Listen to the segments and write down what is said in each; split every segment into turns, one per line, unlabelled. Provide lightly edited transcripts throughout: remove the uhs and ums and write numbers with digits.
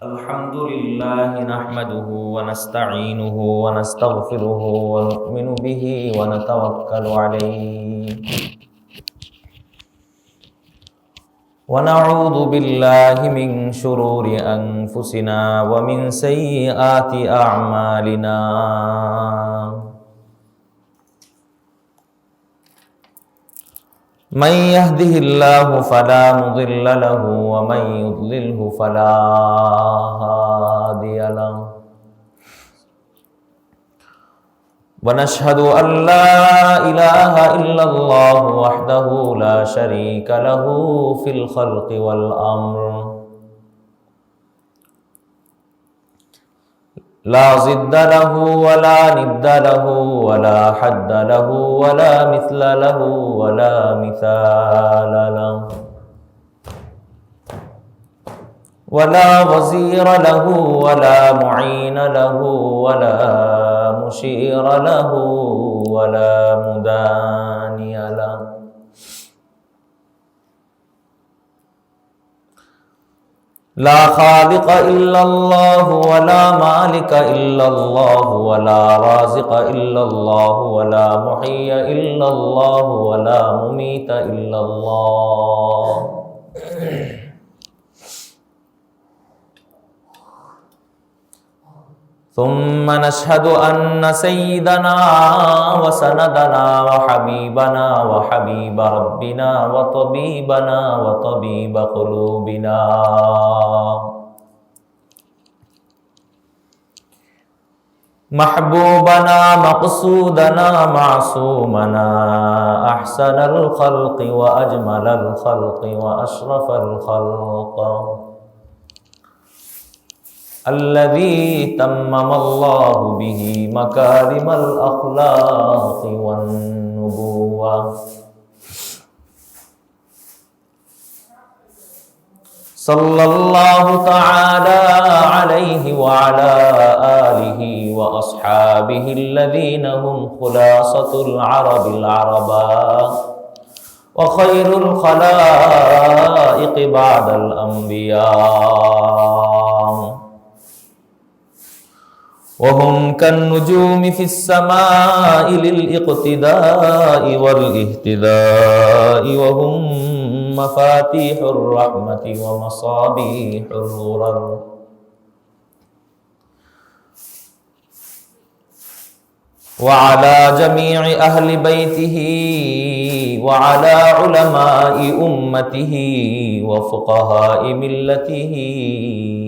الحمد لله نحمده ونستعينه ونستغفره ونؤمن به ونتوكل عليه ونعوذ بالله من شرور أنفسنا ومن سيئات أعمالنا من يهده الله فلا مضل له ومن يضلله فلا هادي له ونشهد أن لا إله إلا الله وحده لا شريك له في الخلق والأمر لا ضد له ولا ند له ولا حد له ولا مثل له ولا مثال له ولا وزير له ولا معين له ولا مشير له ولا مداني له لا خالق إلا الله ولا مالك إلا الله ولا رازق إلا الله ولا محيي إلا الله ولا مميت إلا الله ثم نشهد أن سيدنا وسندنا وحبيبنا وحبيب ربنا وطبيبنا وطبيب قلوبنا محبوبنا مقصودنا معصومنا أحسن الخلق وأجمل الخلق وأشرف الخلق الذي تمم الله به مكارم الأخلاق والنبوة صلى الله تعالى عليه وعلى آله وأصحابه الذين هم خلاصة العرب العرباء وخير الخلائق بعد الأنبياء وهم كالنجوم في السماء للاقتداء والاهتداء وهم مفاتيح الرحمة ومصابيح الغرر وعلى جميع أهل بيته وعلى علماء أمته وفقهاء ملته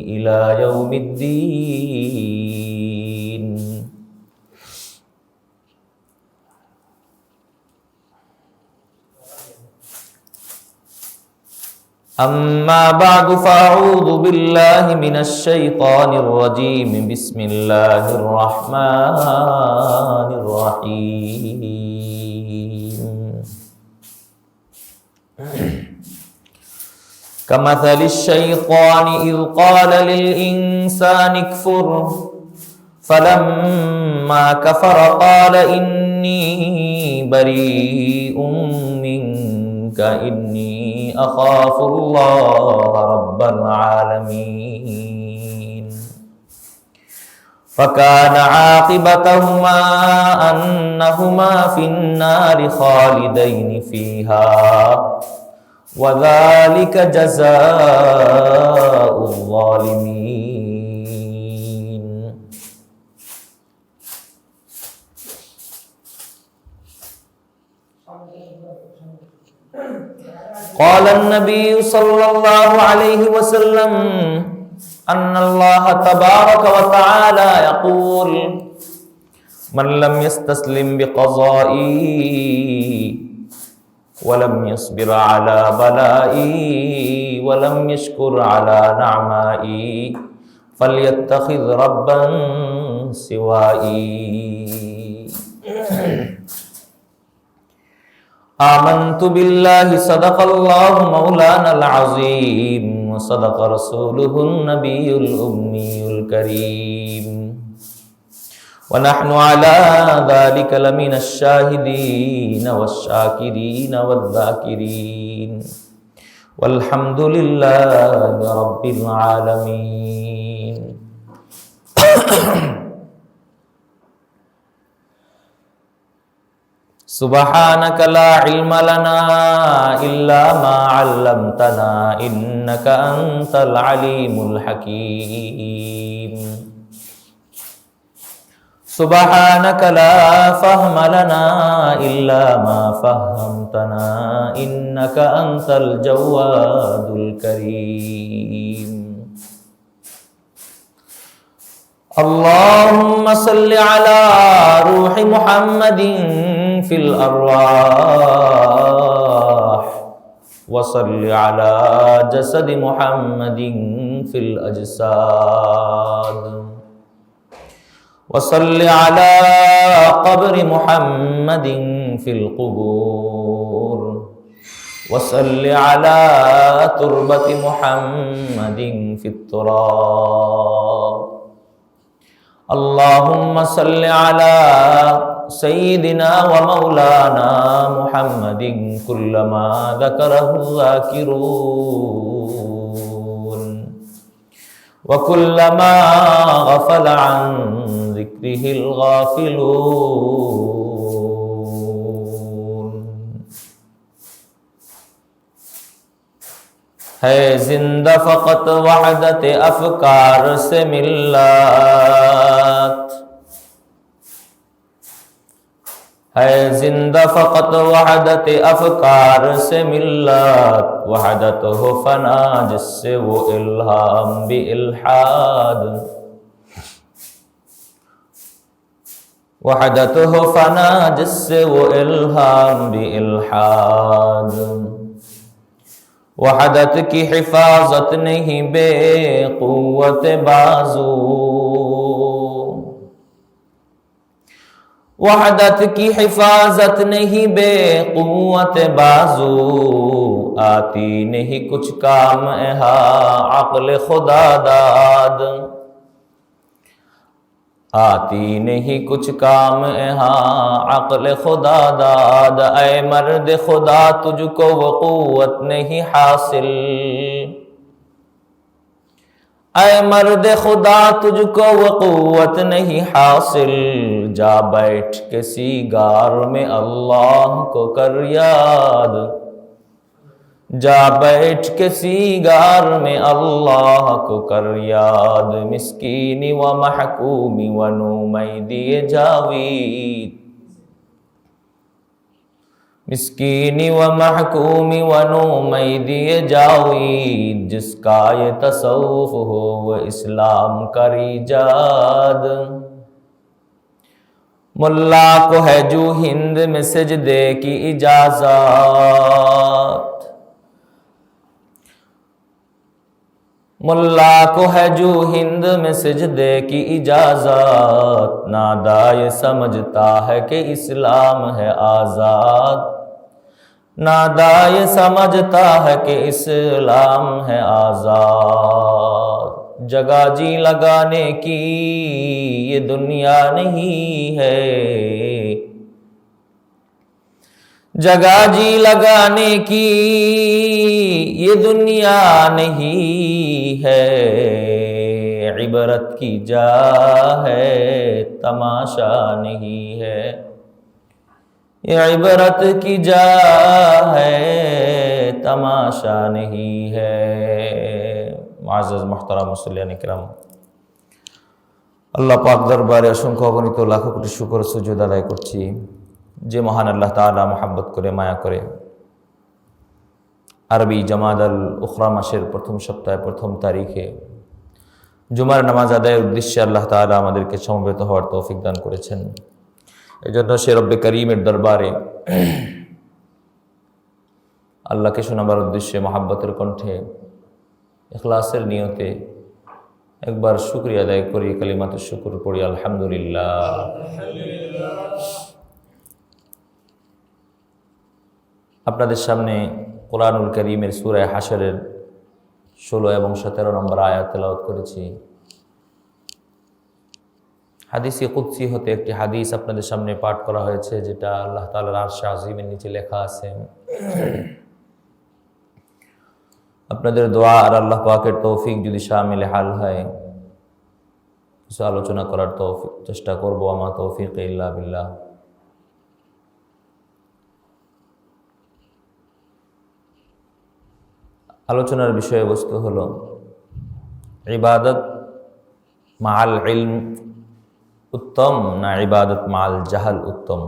إلى يوم الدين أما بعد فأعوذ بالله من الشيطان الرجيم بسم الله الرحمن الرحيم كمثل الشيطان إذ قال للإنسان اكفر فلما كفر قال إني بريء منك إني أخاف الله رب العالمين فكان عاقبتهما أنهما في النار خالدين فيها وذلك جزاء الظالمين قال النبي صلى الله عليه وسلم أن الله تبارك وتعالى يقول من لم يستسلم بقضائي ولم يصبر على بلائي ولم يشكر على نعمائي فليتخذ ربا سوائي آمنت بالله صدق الله مولانا العظيم وصدق رسوله النبي الأمي الكريم ونحن على ذلك لمن الشاهدين والشاكرين والذاكرين والحمد لله رب العالمين. سبحانك لا علم لنا إلا ما علمتنا إنك أنت العليم الحكيم. سبحانك لا فهم لنا إلا ما فهمتنا إنك أنت الجواد الكريم. اللهم صل على روح محمد في الأرواح وصل على جسد محمد في الأجساد وصل على قبر محمد في القبور وصل على تربة محمد في التراب. اللهم صل على سيدنا ومولانا محمد كلما ذكره الذاكرون وكلما غفل عن ذكره الغافلون. ہے زندہ فقط وحدت افکار سے ملت، ہے زندہ فقط وحدت افکار سے ملت، وحدت ہو فنا جس سے وہ الہام بھی الحاد، وحدت ہو فنا جس سے وہ الہام بھی الحاد. وحدت کی حفاظت نہیں بے قوت بازو، وحدت کی حفاظت نہیں بے قوت بازو، آتی نہیں کچھ کام عقل خدا داد، آتی نہیں کچھ کام عقل خدا داد. اے مرد خدا تجھ کو وہ قوت نہیں حاصل، اے مرد خدا تجھ کو وہ قوت نہیں حاصل، جا بیٹھ کے سیگار میں اللہ کو کر یاد، جا بیٹھ کے سیگار میں اللہ کو کر یاد. مسکینی و محکومی و نومیدی جاوید، مسکینی و محکومی و نومیدی جاوید، جس کا یہ تصوف ہو وہ اسلام کا ایجاد. ملا کو ہے جو ہند میں سجدے کی اجازت، ملا کو ہے جو ہند میں سجدے کی اجازت، نادا یہ سمجھتا ہے کہ اسلام ہے آزاد، نادا یہ سمجھتا ہے کہ اسلام ہے آزاد. جگہ جی لگانے کی یہ دنیا نہیں ہے، جگہ جی لگانے کی یہ دنیا نہیں ہے، عبرت کی جا ہے تماشا نہیں ہے، یہ عبرت کی جا ہے تماشا نہیں ہے. معزز محترم মুসল্লিয়ান کرام، আল্লাহ পাক দরবারে অসংখ্য অগণিত লাখো কোটি শুকর সুজুদ আদায় করছি যে মহান আল্লাহ তাআলা মহব্বত করে মায়া করে আরবি জামাদাল উখরা মাসের প্রথম সপ্তাহে প্রথম তারিখে জুমার নামাজ আদায়ের উদ্দেশ্যে আল্লাহ তাআলা আমাদেরকে সমবেত হওয়ার তৌফিক দান করেছেন। এজন্য সে রব্বে করিমের দরবারে আল্লাহকে শোনাবার উদ্দেশ্যে মহব্বতের কণ্ঠে ইখলাসের নিয়তে একবার শুকরিয়া আদায় করি, কালিমাতু শুকর পড়ি আলহামদুলিল্লাহ। আপনাদের সামনে কোরআনুল কারীমের সূরা হাশরের 16 এবং 17 নম্বর আয়াত তেলাওয়াত করেছি। হাদিসে কুদসি হতে একটি হাদিস আপনাদের সামনে পাঠ করা হয়েছে, যেটা আল্লাহ তাআলার আরশে আজিমের নিচে লেখা আছে। আপনাদের দোয়া আর আল্লাহ পাকের তৌফিক যদি শামিল হাল হয়, কিছু আলোচনা করার তৌফিক চেষ্টা করব। আমা তৌফিক ইল্লা বিল্লাহ। আলোচনার বিষয়বস্তু হলো ইবাদত মাআল ইলম উত্তম না ইবাদত মাআল জাহাল উত্তম?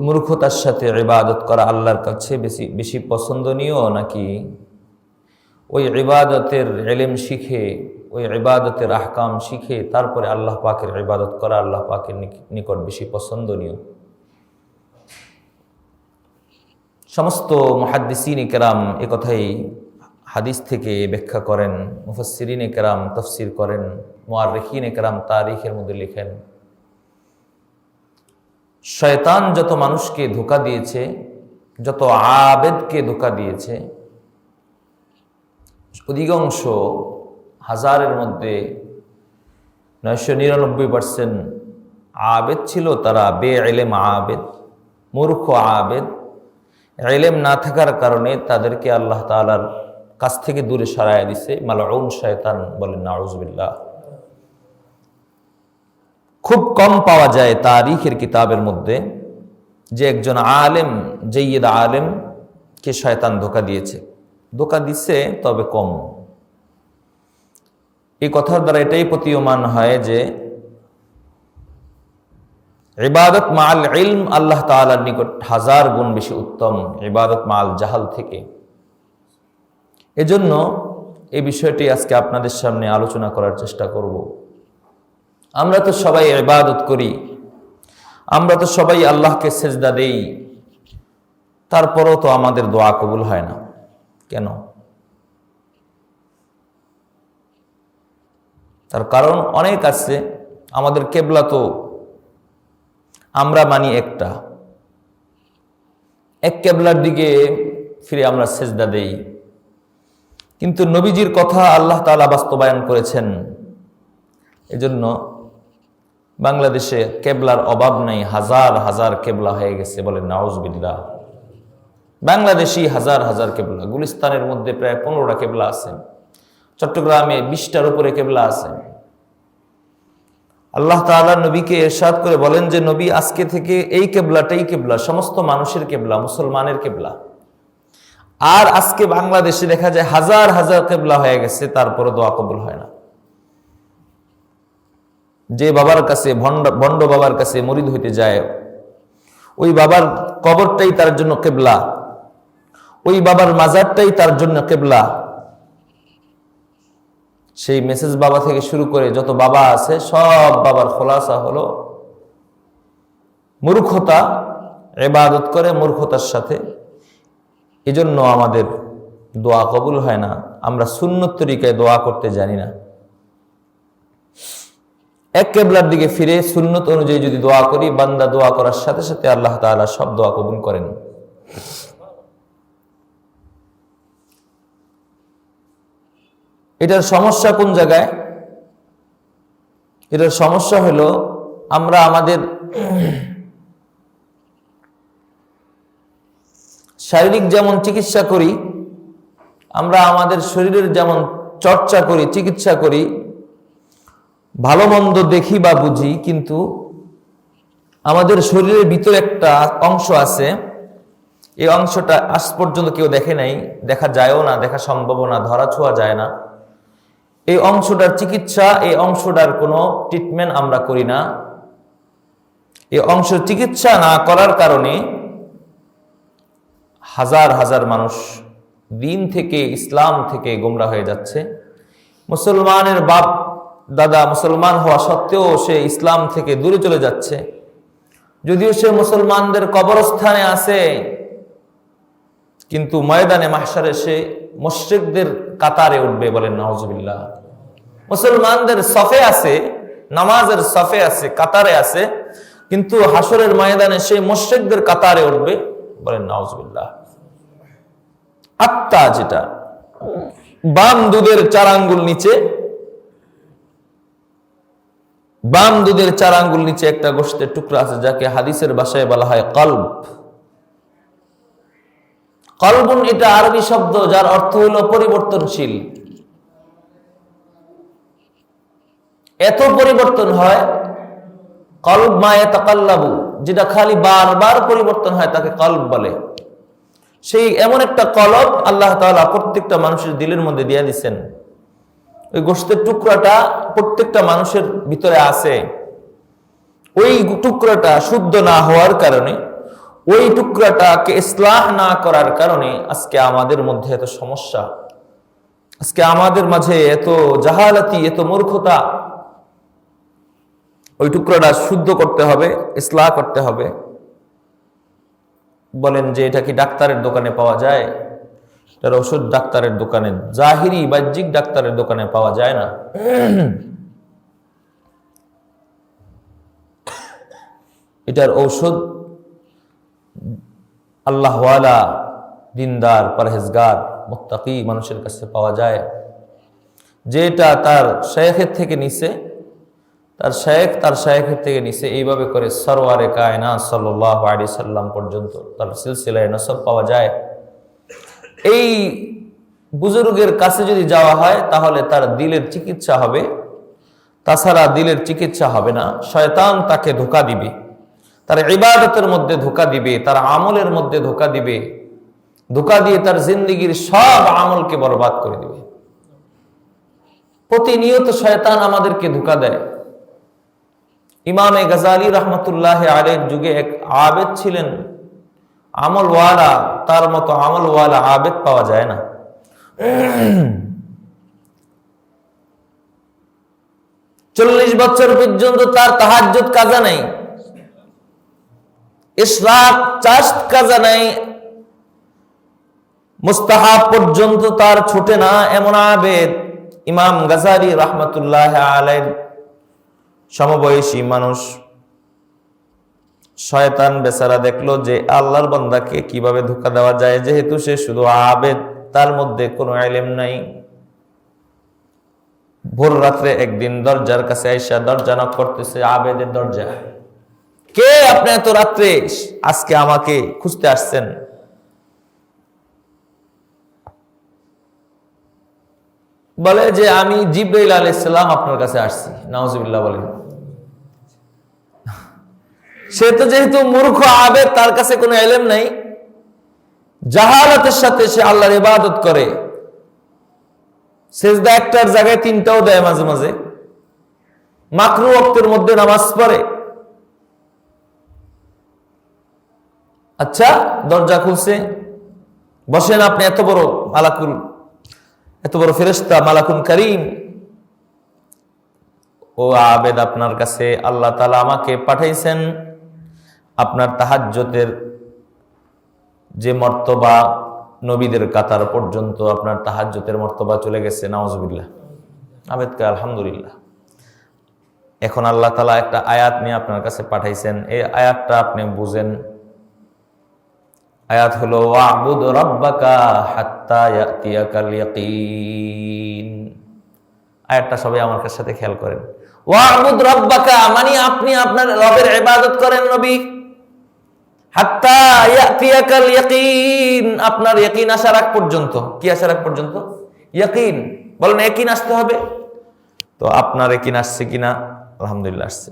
মূর্খতার সাথে ইবাদত করা আল্লাহর কাছে বেশি পছন্দনীয়, নাকি ওই ইবাদতের ইলম শিখে, ওই ইবাদতের আহকাম শিখে তারপরে আল্লাহ পাকের ইবাদত করা আল্লাহ পাকের নিকট বেশি পছন্দনীয়? সমস্ত মুহাদ্দিসিন কেরাম একথাই হাদিস থেকে ব্যাখ্যা করেন, মুফাসসিরিন কেরাম তাফসির করেন, মুআররিখিন কেরাম তারিখের মধ্যে লেখেন। শয়তান যত মানুষকে ধোঁকা দিয়েছে, যত আবেদকে ধোঁকা দিয়েছে, অধিকাংশ হাজারের মধ্যে 999% আবেদ ছিল তারা বেইলম আবেদ, মূর্খ আবেদ। ইলম না থাকার কারণে তাদেরকে আল্লাহ তাআলার কাছ থেকে দূরে সরাইয়া দিছে। মালউন শয়তান বলেন, নাউযুবিল্লাহ। খুব কম পাওয়া যায় তারিখের কিতাবের মধ্যে যে একজন আলেম, জাইয়্যিদ আলেম কে শয়তান ধোঁকা দিয়েছে। ধোঁকা দিচ্ছে, তবে কম। এই কথার দ্বারা এটাই প্রতীয়মান হয় যে ইবাদত মাআল ইলম আল্লাহ তাআলার নিকট 1000 গুণ বেশি উত্তম ইবাদত মাআল জাহাল থেকে। এজন্য এই বিষয়টি আজকে আপনাদের সামনে আলোচনা করার চেষ্টা করব। আমরা তো সবাই ইবাদত করি, আমরা তো সবাই আল্লাহকে সেজদা দেই, তারপরেও তো আমাদের দোয়া কবুল হয় না। কেন? তার কারণ অনেক আছে। আমাদের কেবলা তো আমরা মানি একটা, এক কেবলার দিকে ফিরে আমরা সেজদা দেই, কিন্তু নবীজির কথা আল্লাহ তাআলা বাস্তবায়ন করেছেন। এজন্য বাংলাদেশে কেবলার অভাব নেই, হাজার হাজার কেবলা হয়ে গেছে, বলেন নাউযুবিল্লাহ। বাংলাদেশি হাজার হাজার কেবলা। গুলিস্তানের মধ্যে প্রায় 15টা কেবলা আছে, চট্টগ্রামে 20টার উপরে কেবলা আছে। আল্লাহ তাআলা নবীকে ইরশাদ করে বলেন যে, নবী আজকে থেকে এই কেবলাটাই কেবলা, সমস্ত মানুষের কেবলা, মুসলমানের কেবলা। আর আজকে বাংলাদেশে দেখা যায় হাজার হাজার কেবলা হয়ে গেছে, তারপরে দোয়া কবুল হয় না। যে বাবার কাছে, ভণ্ড বাবার কাছে মুরিদ হইতে যায়, ওই বাবার কবরটাই তার জন্য কেবলা, ওই বাবার মাজারটাই তার জন্য কেবলা। সেই মেসেজ বাবা থেকে শুরু করে যত বাবা আছে, সব বাবার খোলাসা হলো মূর্খতা, ইবাদত করে মূর্খতার সাথে। এজন্য আমাদের দোয়া কবুল হয় না। আমরা সুন্নত তরিকায় দোয়া করতে জানি না। এক কেবলার দিকে ফিরে সুন্নত অনুযায়ী যদি দোয়া করি, বান্দা দোয়া করার সাথে সাথে আল্লাহ তাআলা সব দোয়া কবুল করেন। এটার সমস্যা কোন জায়গায়? এটার সমস্যা হলো আমরা আমাদের শারীরিক যেমন চিকিৎসা করি, আমরা আমাদের শরীরের যেমন চর্চা করি, চিকিৎসা করি, ভালো মন্দ দেখি বা বুঝি, কিন্তু আমাদের শরীরের ভিতরে একটা অংশ আছে, এই অংশটা আজ পর্যন্ত কেউ দেখে নাই, দেখা যায়ও না, দেখা সম্ভব না, ধরা ছোঁয়া যায় না। এই অংশটার চিকিৎসা, এই অংশটার কোনো ট্রিটমেন্ট আমরা করি না। এই অংশ চিকিৎসা না করার কারণে হাজার হাজার মানুষ দিন থেকে, ইসলাম থেকে গোমরা হয়ে যাচ্ছে। মুসলমানের বাপ দাদা মুসলমান হওয়া সত্ত্বেও সে ইসলাম থেকে দূরে চলে যাচ্ছে। যদিও সে মুসলমানদের কবরস্থানে আছে, কিন্তু ময়দানে মাহশারে সে মুশরিকদের কাতারে উঠবে, বলেন নাউযুবিল্লাহ। মুসলমানদের সফে আছে, নামাজের সফে আছে, কাতারে আছে, কিন্তু হাসরের ময়দানে সে মুশরিকদের কাতারে উঠবে, বলেন নাউযুবিল্লাহ। আত্মা যেটা বাম দুধের 4 আঙ্গুল নিচে, বাম দুধের 4 আঙ্গুল নিচে একটা গোশতের টুকরা আছে, যাকে হাদিসের ভাষায় বলা হয় কলব। কলবুন এটা আরবি শব্দ, যার অর্থ হলো পরিবর্তনশীল। এত পরিবর্তন হয়, কলব মা ইয়াতাকাল্লাবু, যেটা খালি বারবার পরিবর্তন হয় তাকে কলব বলে। সেই এমন একটা কলব আল্লাহ তাআলা প্রত্যেকটা মানুষের দিলের মধ্যে দিয়ে দিচ্ছেন। ওই গোশতের টুকরাটা প্রত্যেকটা মানুষের ভিতরে আছে। ওই টুকরাটা শুদ্ধ না হওয়ার কারণে, ওই টুকরাটাকে ইসলাহ না করার কারণে আজকে আমাদের মধ্যে এত সমস্যা, আজকে আমাদের মাঝে এত জাহালাতি, এত মূর্খতা। ওই টুকরাটা শুদ্ধ করতে হবে, ইসলাহ করতে হবে। বলেন যে এটা কি ডাক্তারের দোকানে পাওয়া যায়? এটার ওষুধ ডাক্তারের দোকানে, জাহিরি বাহ্যিক ডাক্তারের দোকানে পাওয়া যায় না। এটার ঔষধ আল্লাহওয়ালা, দিনদার, পরহেজগার, মুত্তাকি মানুষের কাছে পাওয়া যায়, যেটা তার শায়েখের থেকে নিছে, তার শায়েখের থেকে নিছে। এইভাবে করে সরওয়ারে কায়নাত সাল্লাল্লাহু আলাইহি সাল্লাম পর্যন্ত তার সিলসিলায়ে নসব পাওয়া যায়। এই বুজুর্গের কাছে যদি যাওয়া হয় তাহলে তার দিলের চিকিৎসা হবে, তাছাড়া দিলের চিকিৎসা হবে না। শয়তান তাকে ধোঁকা দিবে, তার ইবাদতের মধ্যে ধোঁকা দিবে, তার আমলের মধ্যে ধোঁকা দিবে, ধোঁকা দিয়ে তার জিন্দেগির সব আমলকে বরবাদ করে দিবে। প্রতিনিয়ত শয়তান আমাদেরকে ধোঁকা দেয়। ইমামে গাজালি রহমতুল্লাহ আলাইহির যুগে এক আবেদ ছিলেন, আমলওয়ালা, তার মতো আমলওয়ালা আবেদ পাওয়া যায় না। 40 বছর পর্যন্ত তার তাহাজ্জুদ কাজা নাই, ইশরাক চাষ্ট কাজা নাই, মুস্তাহাব পর্যন্ত তার ছুটে না, এমন আবেদ ইমাম গাজালি রহমতুল্লাহ আলাইহির সমবয়সী মানুষ। শয়তান বেচারা দেখলো যে আল্লাহর বান্দাকে কিভাবে ধোঁকা দেওয়া যায়, যেহেতু সে শুধু আবেদ, তার মধ্যে কোনো ইলম নাই। ভোর রাত্রে একদিন দরজার কাছে আইসা দরজা নক করতেছে, আবেদের দরজা। কে আপনি এত রাত্রে আজকে আমাকে খুঁজতে আসছেন? বলে যে আমি জিবরাইল আলাইহিস সালাম আপনার কাছে আসছি। নাউজুবিল্লাহ বলেন। সে তো যেহেতু মূর্খ আবেদ, তার কাছে কোনো ইলম নাই, জাহালাতের সাথে সে আল্লাহর ইবাদত করে। সিজদা একটার জায়গায় 3টাও দেয় মাঝে মাঝে, মাকরু ওয়াক্তের মধ্যে নামাজ পড়ে। আচ্ছা, দরজা খুলছে, বসেন আপনি, এত বড় মালাকুল, এত বড় ফেরেশতা মালাকুন কারীম। ও আবেদ, আপনার কাছে আল্লাহ তাআলা আমাকে পাঠাইছেন। আপনার তাহাজ্জুদের যে মর্তবা, নবীদের কাতার পর্যন্ত আপনার তাহাজ্জুদের মর্তবা চলে গেছে। নাউজুবিল্লাহ। আবেদকে আলহামদুলিল্লাহ। এখন আল্লাহ তাআলা একটা আয়াত নিয়ে আপনার কাছে পাঠাইছেন, এই আয়াতটা আপনি বুঝেন। আয়াত হলো ওয়া'বুদ রাব্বাকা হাত্তা ইয়াতিয়াকাল ইয়াকিন। আয়াতটা সবাই আমার সাথে খেয়াল করেন। ওয়া'বুদ রাব্বাকা মানে আপনি আপনার রবের ইবাদত করেন নবী, হাত্তা ইয়াতিয়াকাল ইয়াকিন, আপনার ইয়াকিন আসার আগ পর্যন্ত। কি আসার আগ পর্যন্ত? ইয়াকিন। বলেন ইয়াকিন আসতে হবে। তো আপনার ইয়াকিন আসছে কিনা? আলহামদুলিল্লাহ আসছে।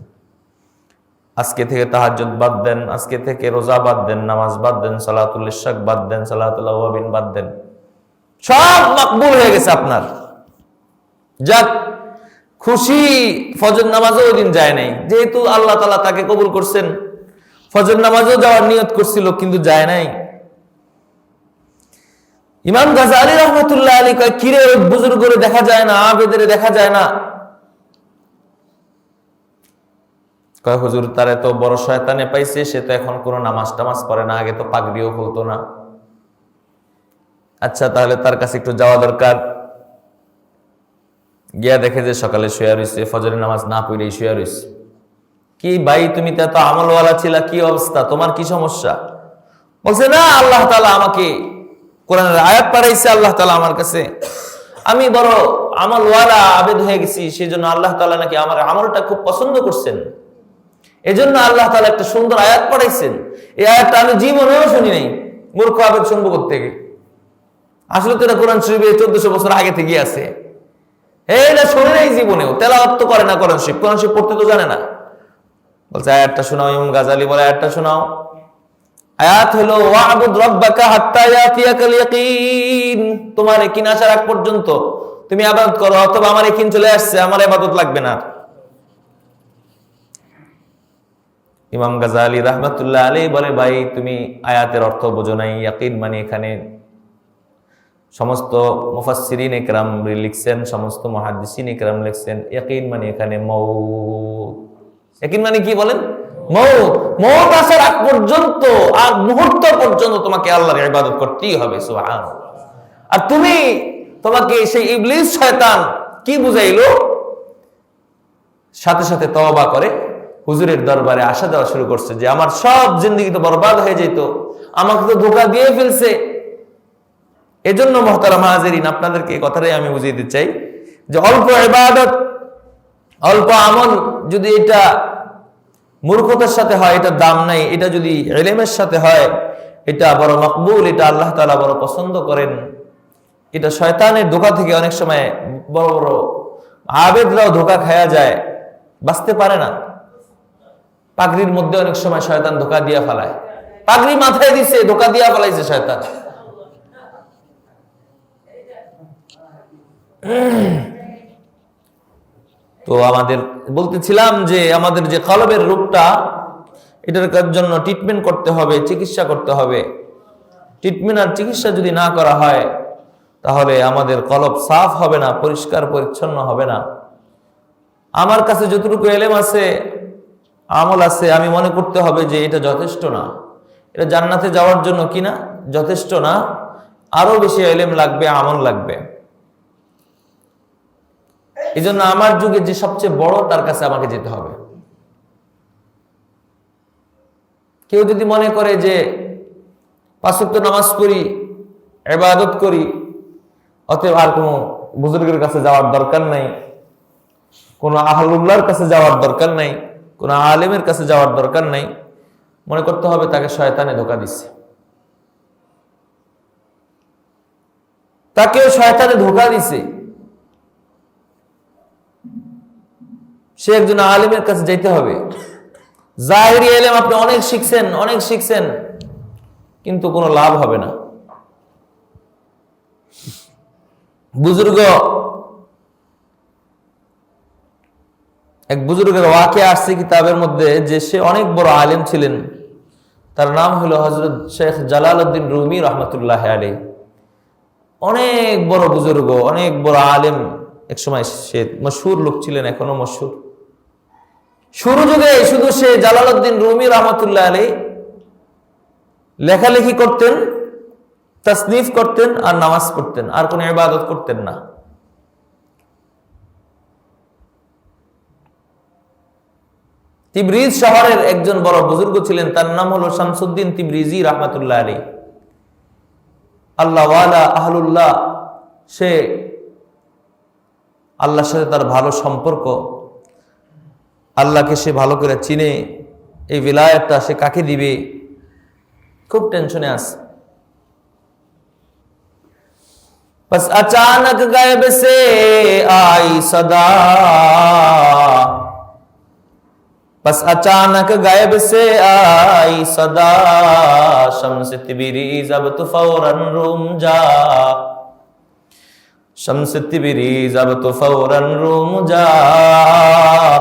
আজকে থেকে তাহাজ্জুদ বাদ দেন, আজকে থেকে রোজা বাদ দেন, নামাজ বাদ দেন, সালাতুল ইশরাক বাদ দেন, সালাতুল আওয়াবিন বাদ দেন, সব মাকবুল হয়ে গেছে আপনার। যাক, খুশি। ফজর নামাজও ওই দিন যায় নাই, যেহেতু আল্লাহ তাআলা তাকে কবুল করছেন। ফজর নামাজও যাওয়ার নিয়ত করছিল কিন্তু যায় নাই। ইমাম গাজালি রহমতুল্লাহ আলাইহি কয়, কিরে ওই বুজুর্গরে দেখা যায় না, আবেদের দেখা যায় না? কয় হুজুর, তারে তো বড় শয়তানে পাইছে, সে তো এখন কোনো নামাজ টামাজ পড়ে না, আগে তো পাগড়িও খুলতো না। আচ্ছা, তাহলে তার কাছে একটু যাওয়া দরকার। গিয়া দেখে যে সকালে শুয়ে রইছে, ফজরের নামাজ না পড়েই শুয়ে রইছে। কি ভাই, তুমি তো এত আমলওয়ালা ছিলা, কি অবস্থা, তোমার কি সমস্যা? বলছে না, আল্লাহ তাআলা আমাকে কোরআনের আয়াত পাঠাইছে, আল্লাহ তাআলা আমার কাছে আমি বড় আমলওয়ালা আবেদ হয়ে গেছি, সেই জন্য আল্লাহ তাআলা নাকি আমার আমলটা খুব পছন্দ করছেন, এজন্য আল্লাহ তাআলা একটা সুন্দর আয়াত পড়াইছেন। এই আয়াতটা আমি জীবনেও শুনি নাই। মূর্খ আবেদ শুনবো কোত্থেকে? আসলে তো এটা কোরআন শরীফে 1400 বছর আগে থেকে আছে। এটা শুনে নাই জীবনেও, তেলাওয়াত তো করে না কোরআন শরীফ, কোরআন শরীফ পড়তে তো জানে না। বলছে আয়াতটা শোনাও। ইমাম গাজালি বলে আয়াতটা শোনাও। আয়াত হলো ওয়া'বুদ রাব্বাকা হাত্তা ইয়াতিয়াকাল ইয়াকিন। তোমার ইয়াকিন আসার আগ পর্যন্ত তুমি ইবাদত করো, অথবা আমার ইয়াকিন চলে আসছে, আমার ইবাদত লাগবে না। ইমাম গাজালি রাহমাতুল্লাহ আলাইহি বলে, ভাই তুমি আয়াতের অর্থ বোঝো নাই। ইয়াকিন মানে এখানে সমস্ত মুফাসসিরিন ইকরাম লিখছেন, সমস্ত মুহাদ্দিসিন ইকরাম লিখছেন, ইয়াকিন মানে এখানে মউত। ইয়াকিন মানে কি বলেন? মউত। মউত আসার আগ পর্যন্ত, আর মুহূর্ত পর্যন্ত তোমাকে আল্লাহর ইবাদত করতেই হবে। সুবহানাল্লাহ। আর তোমাকে সেই ইবলিস শয়তান কি বুঝাইলো? সাথে সাথে তওবা করে হুজুরের দরবারে আসা যাওয়া শুরু করছে যে আমার সব জিন্দেগি তো বরবাদ হয়ে যেত, আমাকে তো ধোঁকা দিয়ে ফেলছে। এজন্য মুহতারাম হাজিরিন, আপনাদেরকে এই কথাটাই আমি বুঝিয়ে দিতে চাই যে অল্প ইবাদত, অল্প আমল যদি এটা মূর্খতার সাথে হয়, এটা দাম নাই। এটা যদি ইলমের সাথে হয়, এটা বড় মকবুল, এটা আল্লাহ তাআলা বড় পছন্দ করেন। এটা শয়তানের ধোঁকা থেকে অনেক সময় বড় বড় আবেদরাও ধোঁকা খায়া যায়, বাঁচতে পারে না। পাগড়ির মধ্যে অনেক সময় শয়তান ধোঁকা দিয়া ফেলায়। পাগড়ি মাথায় দিছে, ধোঁকা দিয়া ফেলাইছে শয়তান। তো আমাদের বলতেছিলাম যে আমাদের যে কলবের রূপটা, এটার জন্য ট্রিটমেন্ট করতে হবে, চিকিৎসা করতে হবে। ট্রিটমেন্ট আর চিকিৎসা যদি না করা হয়, তাহলে আমাদের কলব সাফ হবে না, পরিষ্কার পরিচ্ছন্ন হবে না। আমার কাছে যতটুকু ইলম আছে, আমল আছে, আমি মনে করতে হবে যে এটা যথেষ্ট না। এটা জান্নাতে যাওয়ার জন্য কিনা যথেষ্ট না, আরো বেশি ইলম লাগবে, আমল লাগবে। এই জন্য আমার যুগে যে সবচেয়ে বড়, তার কাছে আমাকে যেতে হবে। কেউ যদি মনে করে যে 5 ওয়াক্ত নামাজ করি, ইবাদত করি, অতএব আর কোনো বুজুর্গের কাছে যাওয়ার দরকার নাই, কোনো আহলুল্লাহর কাছে যাওয়ার দরকার নাই, কোনো আলেমের কাছে যাওয়ার দরকার নাই, মনে করতে হবে তাকে শয়তানে ধোঁকা দিচ্ছে, তাকেও শয়তানে ধোঁকা দিছে। সে একজন আলেমের কাছে যাইতে হবে। জাহিরি ইলম আপনি অনেক শিখছেন, কিন্তু কোনো লাভ হবে না। এক বুজুর্গের ওয়াকিয়া আসছে কিতাবের মধ্যে, যে সে অনেক বড় আলেম ছিলেন। তার নাম হলো হযরত শেখ জালালউদ্দিন রুমি রহমতুল্লাহ আলাইহি। অনেক বড় বুজুর্গ, অনেক বড় আলেম। এক সময় সে মশহুর লোক ছিলেন, এখনো মশহুর। শুরু যুগে শুধু সে জালালউদ্দিন রুমি রহমতুল্লাহ আলাইহি লেখালেখি করতেন, তাসনিফ করতেন, আর নামাজ পড়তেন, আর কোনো ইবাদত করতেন না। তিবরিজ শহরের একজন বড় বুজুর্গ ছিলেন, তার নাম হলো শামসুদ্দিন তিবরিজি রহমতুল্লাহ আলাইহি। আল্লাহ ওয়ালা, আহলুল্লাহ। সে আল্লাহর সাথে তার ভালো সম্পর্ক, আল্লাহকে সে ভালো করে চিনে। এই বিলায়াতটা সে কাকে দিবে, খুব টেনশনে আছে। बस अचानक गायब से आई सदा, बस अचानक गायब से आई सदा, शम्स तिबरीज अब तो फौरन रूम जा, शम्स तिबरीज अब तो फौरन रूम जा,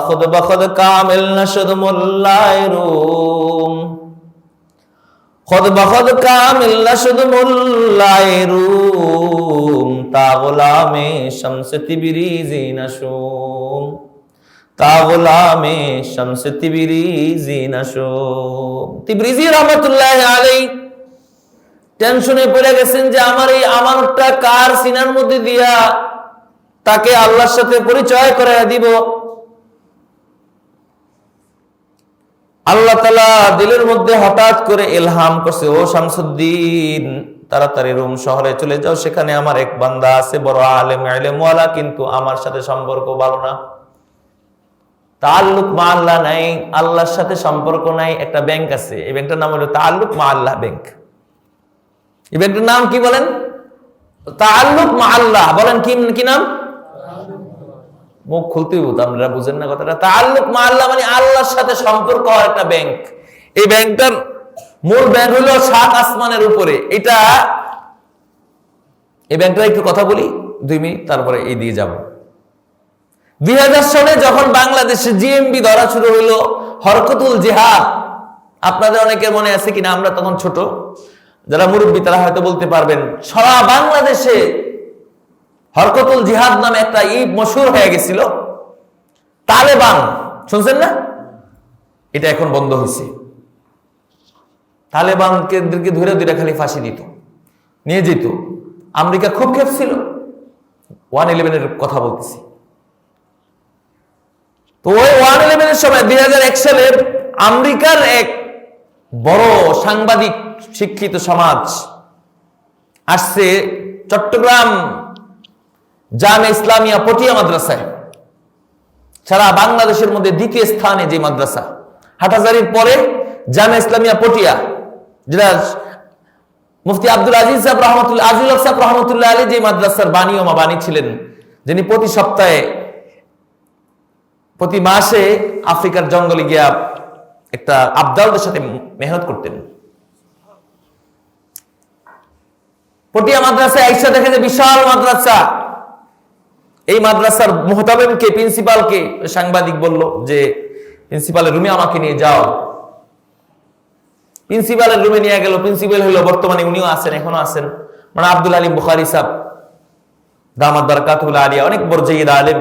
खुद बखुद कामिल नशद मुल्लाए रूम, खुद बखुद कामिल नशद मुल्लाए रूम, ता गुलामे शम्स तिबरीजी नशूम, ता गुलामे शम्स तिबरीजी नशूम। तिबरीजी रहमतुल्लाह आलैहि টেনশনে পড়ে গেছেন যে আমার এই আমানতটা কার সিনার মধ্যে দিয়া তাকে আল্লাহর সাথে পরিচয় করায়া দিব। আল্লাহ তাআলা দিলের মধ্যে হঠাৎ করে ইলহাম করছে, ও শামসুদ্দিন, তাড়াতাড়ি রোম শহরে চলে যাও, সেখানে আমার এক বান্দা আছে বড় আলেম ইলমওয়ালা, কিন্তু আমার সাথে সম্পর্ক ভালো না, তাআল্লুক মা আল্লাহ নাই, আল্লাহর সাথে সম্পর্ক নাই। একটা ব্যাংক আছে, এই ব্যাংকটার নাম হলো তাআল্লুক মা আল্লাহ ব্যাংক। এই ব্যাংকটার নাম কি বলেন? তাআল্লুক মা আল্লাহ। বলেন কি নাম? মুখ খুলতেই হতো, আপনারা বুঝেন না কথাটা। তাআল্লুক মা আল্লাহ মানে আল্লাহর সাথে সম্পর্ক হওয়ার একটা ব্যাংক। এই ব্যাংকটার মূল ব্যাংক হলো 7 আসমানের উপরে। এই ব্যাংকটা একটু কথা বলি 2 মিনিট, তারপরে এই দিয়ে যাব। 2000 সালে যখন বাংলাদেশে জিএমবি ধরা শুরু হইল, হরকতুল জিহাদ, আপনাদের অনেকের মনে আছে কিনা, আমরা তখন ছোট, যারা মুরব্বী তারা হয়তো বলতে পারবেন। সারা বাংলাদেশে হরকতুল জিহাদ নামে একটা ঈদ মশহুর হয়ে গেছিল। তালেবান, শুনছেন না? এটা এখন বন্ধ হয়েছে। তালেবানকে ধরে দুইটা খালি ফাঁসি দিত, নিয়ে যেত। আমেরিকা খুব খেপছিল, 1/11 কথা বলতেছি। তো ওই 1/11 সময় 2001 সালে আমেরিকার এক বড় সাংবাদিক, শিক্ষিত সমাজ আসছে চট্টগ্রাম জামে ইসলামিয়া পটিয়া মাদ্রাসায়। সারা বাংলাদেশের মধ্যে দ্বিতীয় স্থানে যে মাদ্রাসা, হাটহাজারীর পরে জামে ইসলামিয়া পটিয়া, যেটা মুফতি আব্দুল আজিজ সাহেব রহমতুল্লাহ আলী যে মাদ্রাসার বাণী ছিলেন, যিনি প্রতি মাসে আফ্রিকার জঙ্গলে গিয়া একটা আবদালদের সাথে মেহনত করতেন। পটিয়া মাদ্রাসায় আইসা দেখে যে বিশাল মাদ্রাসা। এই মাদ্রাসার মুহতামিমকে, প্রিন্সিপালকে সাংবাদিক বলল যে প্রিন্সিপালের রুমে আমাকে নিয়ে যাও। প্রিন্সিপালের রুমে নিয়ে গেল। প্রিন্সিপাল হইল বর্তমানে, উনিও আছেন, এখনো আছেন, মানে আব্দুল আলিম বুখারী সাহেব দামাত বারাকাতুহু আলিয়া, অনেক বড় জায়গা আলেম।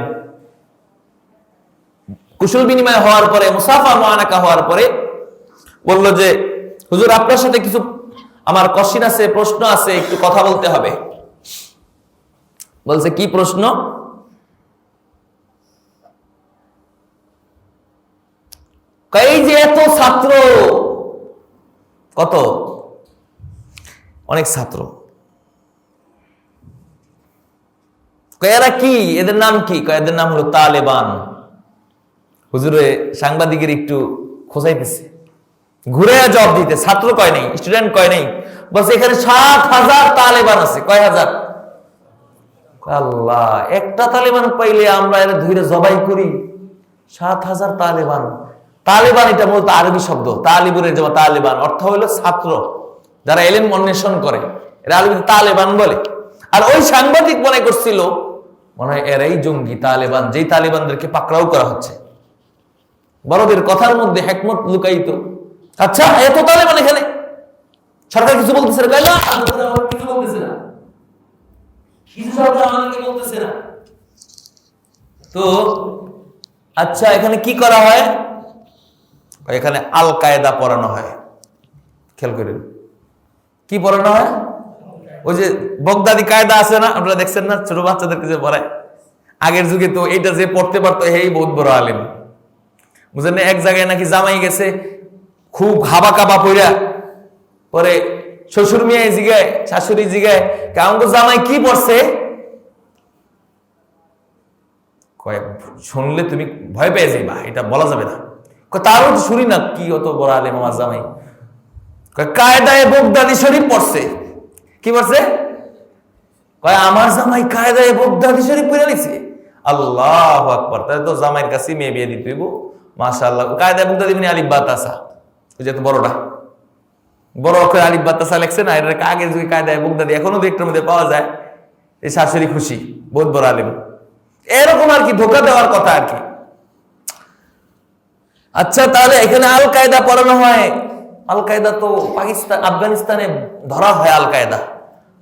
কুশল বিনিময় হওয়ার পরে, মুসাফা মুআনাকা হওয়ার পরে বলল যে হুজুর, আপনার সাথে কিছু আমার কোশ্চেন আছে, প্রশ্ন আছে, একটু কথা বলতে হবে। বলছে কি প্রশ্ন? এই যে এত ছাত্র, কত অনেক ছাত্র, এরা কি, এদের নাম কি? এদের নাম হলো তালেবান। হুজুরে সাংবাদিকের একটু খোঁজাইতেছে, ঘুরে জবাব দিতে। ছাত্র কয় নাই, স্টুডেন্ট কয় নাই, বলছে এখানে 7,000 তালেবান আছে। কয় হাজার? আল্লাহ, একটা তালেবান পাইলে আমরা এর ধরে জবাই করি। 7,000 তালেবান। তালেবান এটা মূলত আরবি শব্দ, তালিবুনের যেমন তালেবান, অর্থ হলো ছাত্র, যারা এলেম অন্বেষণ করে, এরা আরবিতে তালেবান বলে। আর ওই সাংবাদিক মনে করছিল মনে হয় এরাই জঙ্গি তালেবান, যেই তালেবানদেরকে পাকড়াও করা হচ্ছে। বড়দের কথার মধ্যে হিকমত লুকায়িত। আচ্ছা, এত তালেবান এখানে, সরকার কিছু বলতেছে না? কিছু বলতেছে না, কিছু সরকার আমাদেরকে বলতেছে না। তো আচ্ছা, এখানে কি করা হয়? এখানে আল কায়দা পড়ানো হয়। খেয়াল করেন, কি পড়ানো হয়? ওই যে বগদাদি কায়দা আছে না, আপনারা দেখছেন না, ছোট বাচ্চাদেরকে যে পড়ায়। আগের যুগে তো এটা যে পড়তে পারতো, হেই বহুত বড় আলেম, বুঝলেন না? এক জায়গায় নাকি জামাই গেছে, খুব হাবা কাবা পইরা, পরে শ্বশুর মিয়াই জিগায়, শাশুড়ি জিগায়, কেমন জামাই কি পড়ছে? শুনলে তুমি ভয় পেয়ে যাইবা, এটা বলা যাবে না। তারও শুনি না, কি অত বড় আলেম আমার জামাই। কায়দায়ে বগদাদি শরীফ পড়ছে। কি পড়ছে? আমার জামাই কায়দায়ে বগদাদি শরীফ পড়ে নিছে। আল্লাহু আকবার। তাহলে তো জামাইয়ের কাছে মেয়ে বিয়ে দিতে হইব। মাশাআল্লাহ। কায়দায়ে বগদাদি মানে আলিফ বা তাসা, ওই যে বড়টা, বড় অক্ষরে আলিফ বা তাসা লেখছে না, এর আগের যুগে কায়দায়ে বগদাদি এখনো একটার মধ্যে পাওয়া যায়। এই শাশুড়ি খুশি, বহুত বড় আলেম, এরকম আর কি, ধোকা দেওয়ার কথা আর কি। আচ্ছা, তাহলে এখানে আল কায়দা পড়ানো হয়। আল কায়দা তো পাকিস্তান, আফগানিস্তানে ধরা হয় আল কায়দা,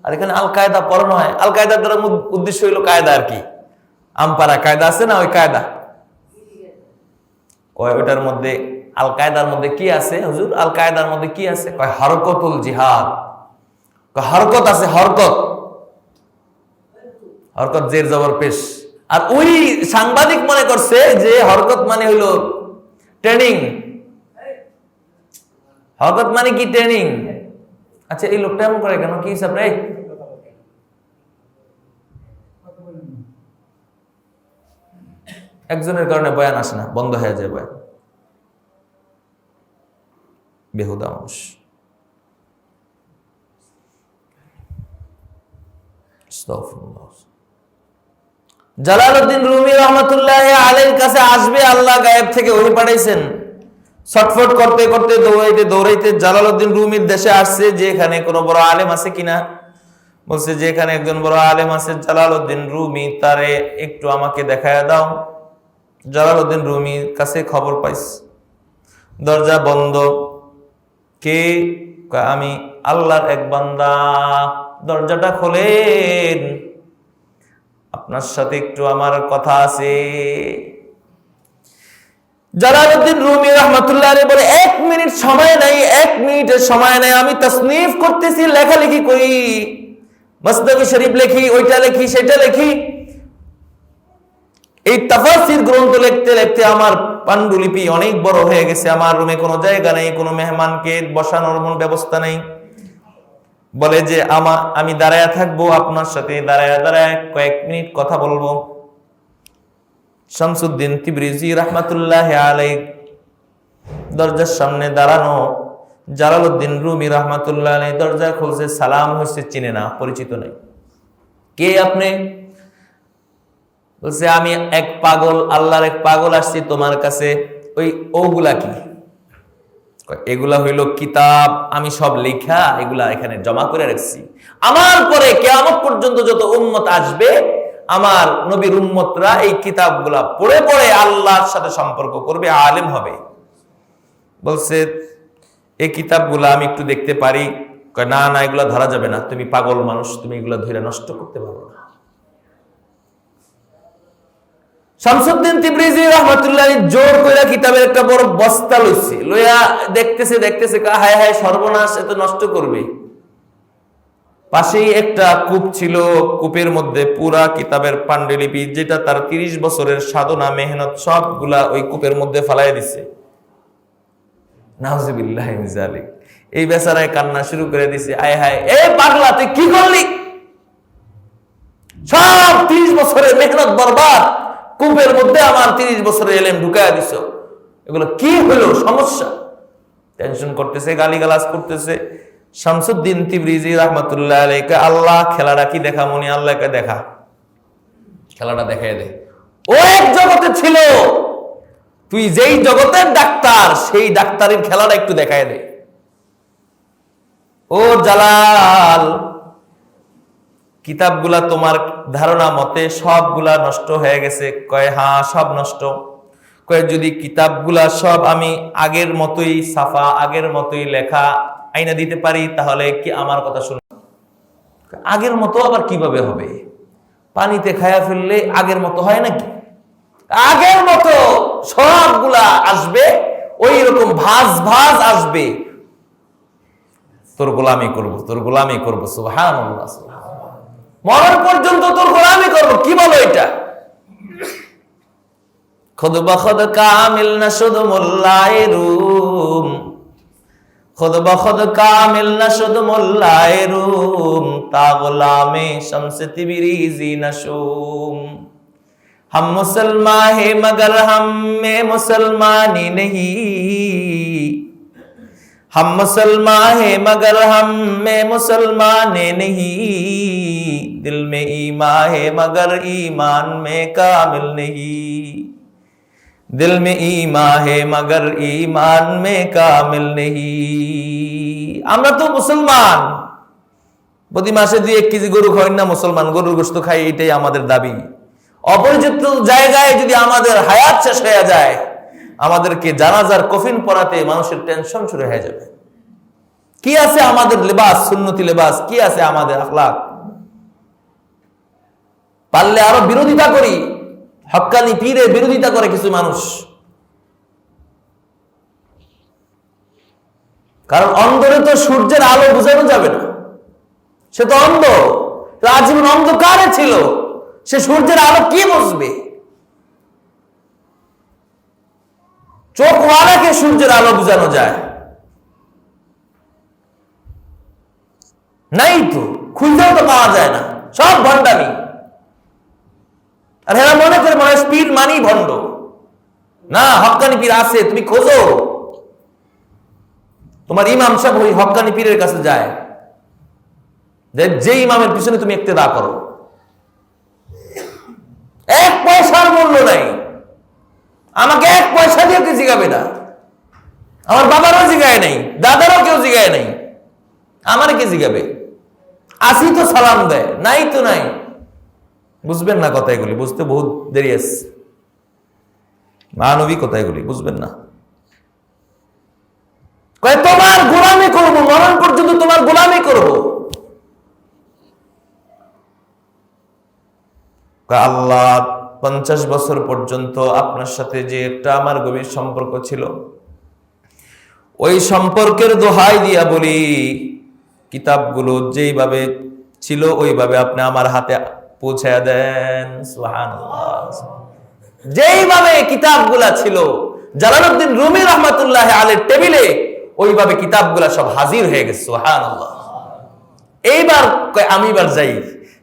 আর এখানে আল কায়দা পড়ানো হয়। আল কায়দার দ্বারা উদ্দেশ্য হইল কায়দা আর কি, আমপারা কায়দা আছে না, ওই কায়দা। ওইটার মধ্যে, আল কায়দার মধ্যে কি আছে হুজুর? আল কায়দার মধ্যে কি আছে? হরকতুল জিহাদ। হরকত আছে, হরকত, হরকত জের জবর পেশ। আর ওই সাংবাদিক মনে করছে যে হরকত মানে হইল ট্রেনিং। হরকত মানে কি? ট্রেনিং। আচ্ছা, এই লোকটা এমন করে কেন? কি হিসাব রে? একজনের কারণে বয়ান আসে না, বন্ধ হয়ে যায় বয়ান। বেহুদা মানুষ। জালালউদ্দিন রুমি রহমাতুল্লাহ আলাইহির কাছে আসবে, আল্লাহ গায়েব থেকে ওহী পাঠাইছেন। ছটফট করতে করতে দৌড়াইতে দৌড়াইতে জালালউদ্দিন রুমির দেশে আসছে, যে এখানে কোনো বড় আলেম আছে কিনা। বলছে যে এখানে একজন বড় আলেম আছে জালালউদ্দিন রুমি, তারে একটু আমাকে দেখায় দাও। জালালউদ্দিন রুমির কাছে খবর পাইছে, দরজা বন্ধ। কে? আমি আল্লাহর এক বান্দা, দরজাটা খোলেন, আপনার সাথে একটু আমার কথা আছে। জালালউদ্দিন রুমি রাহমাতুল্লাহ আলাইহি বলে, 1 মিনিট সময় নাই, 1 মিনিটের সময় নাই, আমি তাসনিফ করতেছি, লেখালেখি করি, মসনবী শরীফ লেখি, ওইটা লেখি, সেটা লেখি। এই তাফসীর গ্রন্থ লিখতে লিখতে আমার পান্ডুলিপি অনেক বড় হয়ে গেছে। আমার রুমে কোনো জায়গা নেই, কোনো মেহমানকে বসানোর কোনো ব্যবস্থা নেই। বলে যে আমি দাঁড়ায় থাকবো, আপনার সাথে দাঁড়ায় দাঁড়ায় কয়েক মিনিট কথা বলবো। শামসুদ্দিন তিবরিজি রাহমাতুল্লাহ আলাইহি দরজার সামনে দাঁড়ানো, জালালউদ্দিন রুমি রাহমাতুল্লাহ আলাইহি দরজা খুলছে, সালাম হচ্ছে, চিনে না, পরিচিত নাই। কে আপনি? বলছে আমি এক পাগল, আল্লাহর এক পাগল, আসছি তোমার কাছে। ওগুলা কি? এগুলা হইল কিতাব, আমি সব লেখা এগুলা এখানে জমা করে রাখছি। আমার পরে কিয়ামত পর্যন্ত যত উম্মত আসবে, আমার নবীর উম্মতরা এই কিতাবগুলা পড়ে পড়ে আল্লাহর সাথে সম্পর্ক করবে, আলেম হবে। বলছে এই কিতাবগুলা আমি একটু দেখতে পারি? না না, এগুলা ধরা যাবে না, তুমি পাগল মানুষ, তুমি এগুলা ধরে নষ্ট করতে পারো না। শামসুদ্দিন তিবরিজি রাহমাতুল্লাহ জোর কইরা কিতাবের একটা বড় বস্তা লইছে, লইয়া দেখতেছে দেখতেছে, হায় হায় সর্বনাশ, এত নষ্ট করবে। পাশেই একটা কূপ ছিল, কূপের মধ্যে পুরা কিতাবের পান্ডুলিপি, যেটা তার 30 বছরের সাধনা মেহনত সবগুলা ওই কূপের মধ্যে ফালাই দিছে। নাউজুবিল্লাহি মিন যালিক। এই বেচারায় কান্না শুরু করে দিছে, আয় হায়, এ পাগলা, তুই কি করলি? সব 30 বছরের মেহনত বরবাদ, কূপের মধ্যে আমার 30 বছরের ইলম ঢুকায়া দিছো, এগুলো কি হলো? সমস্যা। টেনশন করতেছে, গালিগালাজ করতেছে। শামসুদ্দিন তিবরিজি রাহমাতুল্লাহ আলাইহি, আল্লাহ খেলাটা কি দেখা মনি, আল্লাহকে দেখা, খেলাটা দেখাই দে। ও এক জগতে ছিল, তুই যেই জগতের ডাক্তার, সেই ডাক্তারের খেলাটা একটু দেখাই দে। ও জালাল, কিতাবগুলা তোমার ধারণা মতে সবগুলা নষ্ট হয়ে গেছে? কয় হ্যাঁ, সব নষ্ট। কয় যদি কিতাবগুলা সব আমি আগের মতোই সাফা, আগের মতোই লেখা আইনা দিতে পারি, তাহলে কি আমার কথা শুনে? আগের মতো আবার কিভাবে হবে? পানিতে খায়া ফেললে আগের মতো হয় নাকি? আগের মতো সবগুলা আসবে, ওই রকম ভাজ ভাজ আসবে। তোর গোলামি করব, তোর গোলামি করব, সুবহানাল্লাহ, সুবহানাল্লাহ, মরণ পর্যন্ত তোর গোলামি করব। কি বলো এটা? খুদ বখুদ কামিল না শুধু মোল্লায়ে রুম, খুদ বখুদ কামিল না শুধু মোল্লায়ে রুম, তা গোলামে শমসে তিবরিজি নশুম। हम मुसलमान है मगर हम में मुसलमानी नहीं, हम मुसलमान है मगर हम में मुसलमाने नहीं, दिल में ईमान है मगर ईमान में कामिल नहीं, दिल में ईमान है मगर ईमान में कामिल नहीं। আমরা তো মুসলমান, প্রতি মাসে 2-1 কেজি গরু খাই না, মুসলমান, গরুর গোশত খাই, এটাই আমাদের দাবি। অপরিচিত জায়গায় যদি আমাদের হায়াত শেষ হয়ে যায়, আমাদেরকে জানাজার কফিন পরাতে মানুষের টেনশন শুরু হয়ে যাবে। কি আছে আমাদের লেবাস, সুন্নতি লেবাস, কি আছে আমাদের আখলাক? পারলে আরো বিরোধিতা করি, হক্কানি পীরের বিরোধিতা করে কিছু মানুষ। কারণ অন্ধরে তো সূর্যের আলো বোঝানো যাবে না, সে তো অন্ধ, আজীবন অন্ধকারে ছিল, সে সূর্যের আলো কি বুঝবে? চোখওয়ালাকে সূর্যের আলো বোঝানো যায়। নাই তো, খুঁজেও তো পাওয়া যায় না, সব ভণ্ডামি। আর এরা মনে করে মনে পীর মানি ভণ্ড। না, হক্কানি পীর আছে, তুমি খোঁজো। তোমার ইমাম সাহেব ওই হক্কানি পীরের কাছে যায়, যে ইমামের পিছনে তুমি ইক্তেদা করো। এক পয়সার মূল্য নাই, আমাকে এক পয়সা দিয়ে কেউ জিগাবে না। আমার বাবারও জিগায় নাই, দাদারও কেউ জিগায় নাই, আমার কে জিগাবে? আসি তো সালাম দেয়, নাই তো নাই। বুঝবেন না কথা এগুলি, বুঝতে বহুত দেরি আছে। মানবিক কথা এগুলি বুঝবেন না। কয় তোমার গোলামি করবো, মরণ পর্যন্ত তোমার গোলামি করবো। আল্লাহ 50 বছর পর্যন্ত আপনার সাথে যে একটা আমার গভীর সম্পর্ক ছিল, ওই সম্পর্কের দোহাই দিয়া বলি, কিতাবগুলো যেইভাবে ছিল ওইভাবে আপনি আমার হাতে পৌঁছায়া দেন। সুবহানাল্লাহ। যেইভাবে কিতাবগুলা ছিল জালালউদ্দিন রুমি রহমাতুল্লাহ আলাইহির টেবিলে, ওইভাবে কিতাবগুলা সব হাজির হয়ে গেছে। সুবহানাল্লাহ। এইবার আমি এবার যাই,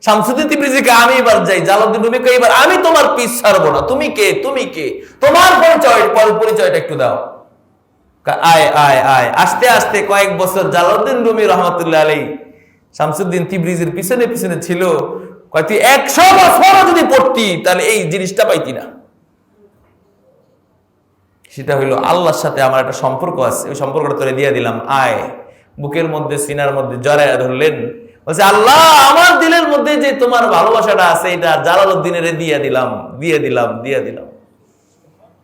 শামসুদ্দিন তিবরিজিকে আমি এবার যাই, জালালউদ্দিন রুমিকে এবার আমি তোমার পিছ ছাড়বো না। তুমি কে? তুমি কে? তোমার পরিচয়টা একটু দাও। আয় আয় আয়। আস্তে আস্তে কয়েক বছর জালালউদ্দিন রুমি রহমাতুল্লাহ আলাইহি শামসুদ্দিন তিবরিজির পিছনে পিছনে ছিল। কয় তুই 100 বছর যদি পড়তি তাহলে এই জিনিসটা পাইতি না। সেটা হইলো আল্লাহর সাথে আমার একটা সম্পর্ক আছে, ওই সম্পর্কটা তোরে দিয়ে দিলাম। আয়। বুকের মধ্যে সিনার মধ্যে জড়ায়া ধরলেন, বলছে আল্লাহ আমার দিলের মধ্যে যে তোমার ভালোবাসাটা আছে এটা জালালউদ্দিনের দিয়ে দিলাম, দিয়ে দিলাম, দিয়ে দিলাম।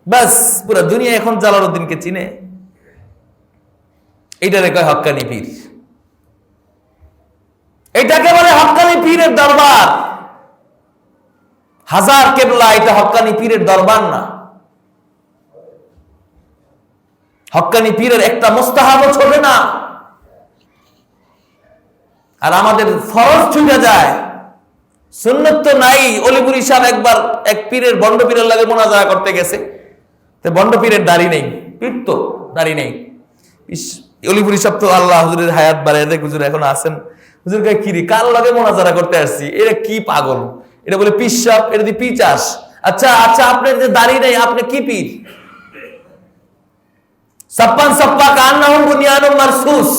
বাস পুরো দুনিয়া এখন জালালউদ্দিনকে চিনে। এইটারে কয় হক্কানি পীর। এটাকে বলে হক্কানি পীরের দরবার। হাজার কেবলা, এটা হক্কানি পীরের দরবার না। হক্কানি পীরের একটা মুস্তাহাবও ছোটে না। আর আমাদের ফরজ ছুটে যায়, সুন্নত তো নাই। অলিপুরি সাহেব একবার এক পীরের বন্ড পীরের লাগে মোনাজারা করতে গেছে, তো বন্ড পীরের দাড়ি নেই, পীর তো দাড়ি নেই। অলিপুরি সাহেব তো আল্লাহ হুজুরের হায়াত বাড়ায় দেখ, হুজুর এখন আছেন। হুজুর কয় কিরি কার লাগে মোনাজারা করতে আসছি? এটা কি পাগল? এটা বলে পীর সাহেব, এটা দিয়ে পিচাস। আচ্ছা আচ্ছা, আপনার যে দাড়ি নেই আপনি কি পীর? সাপ্পান সাপ্পা কান্নাহুম বুনিয়ানুম মারসুস,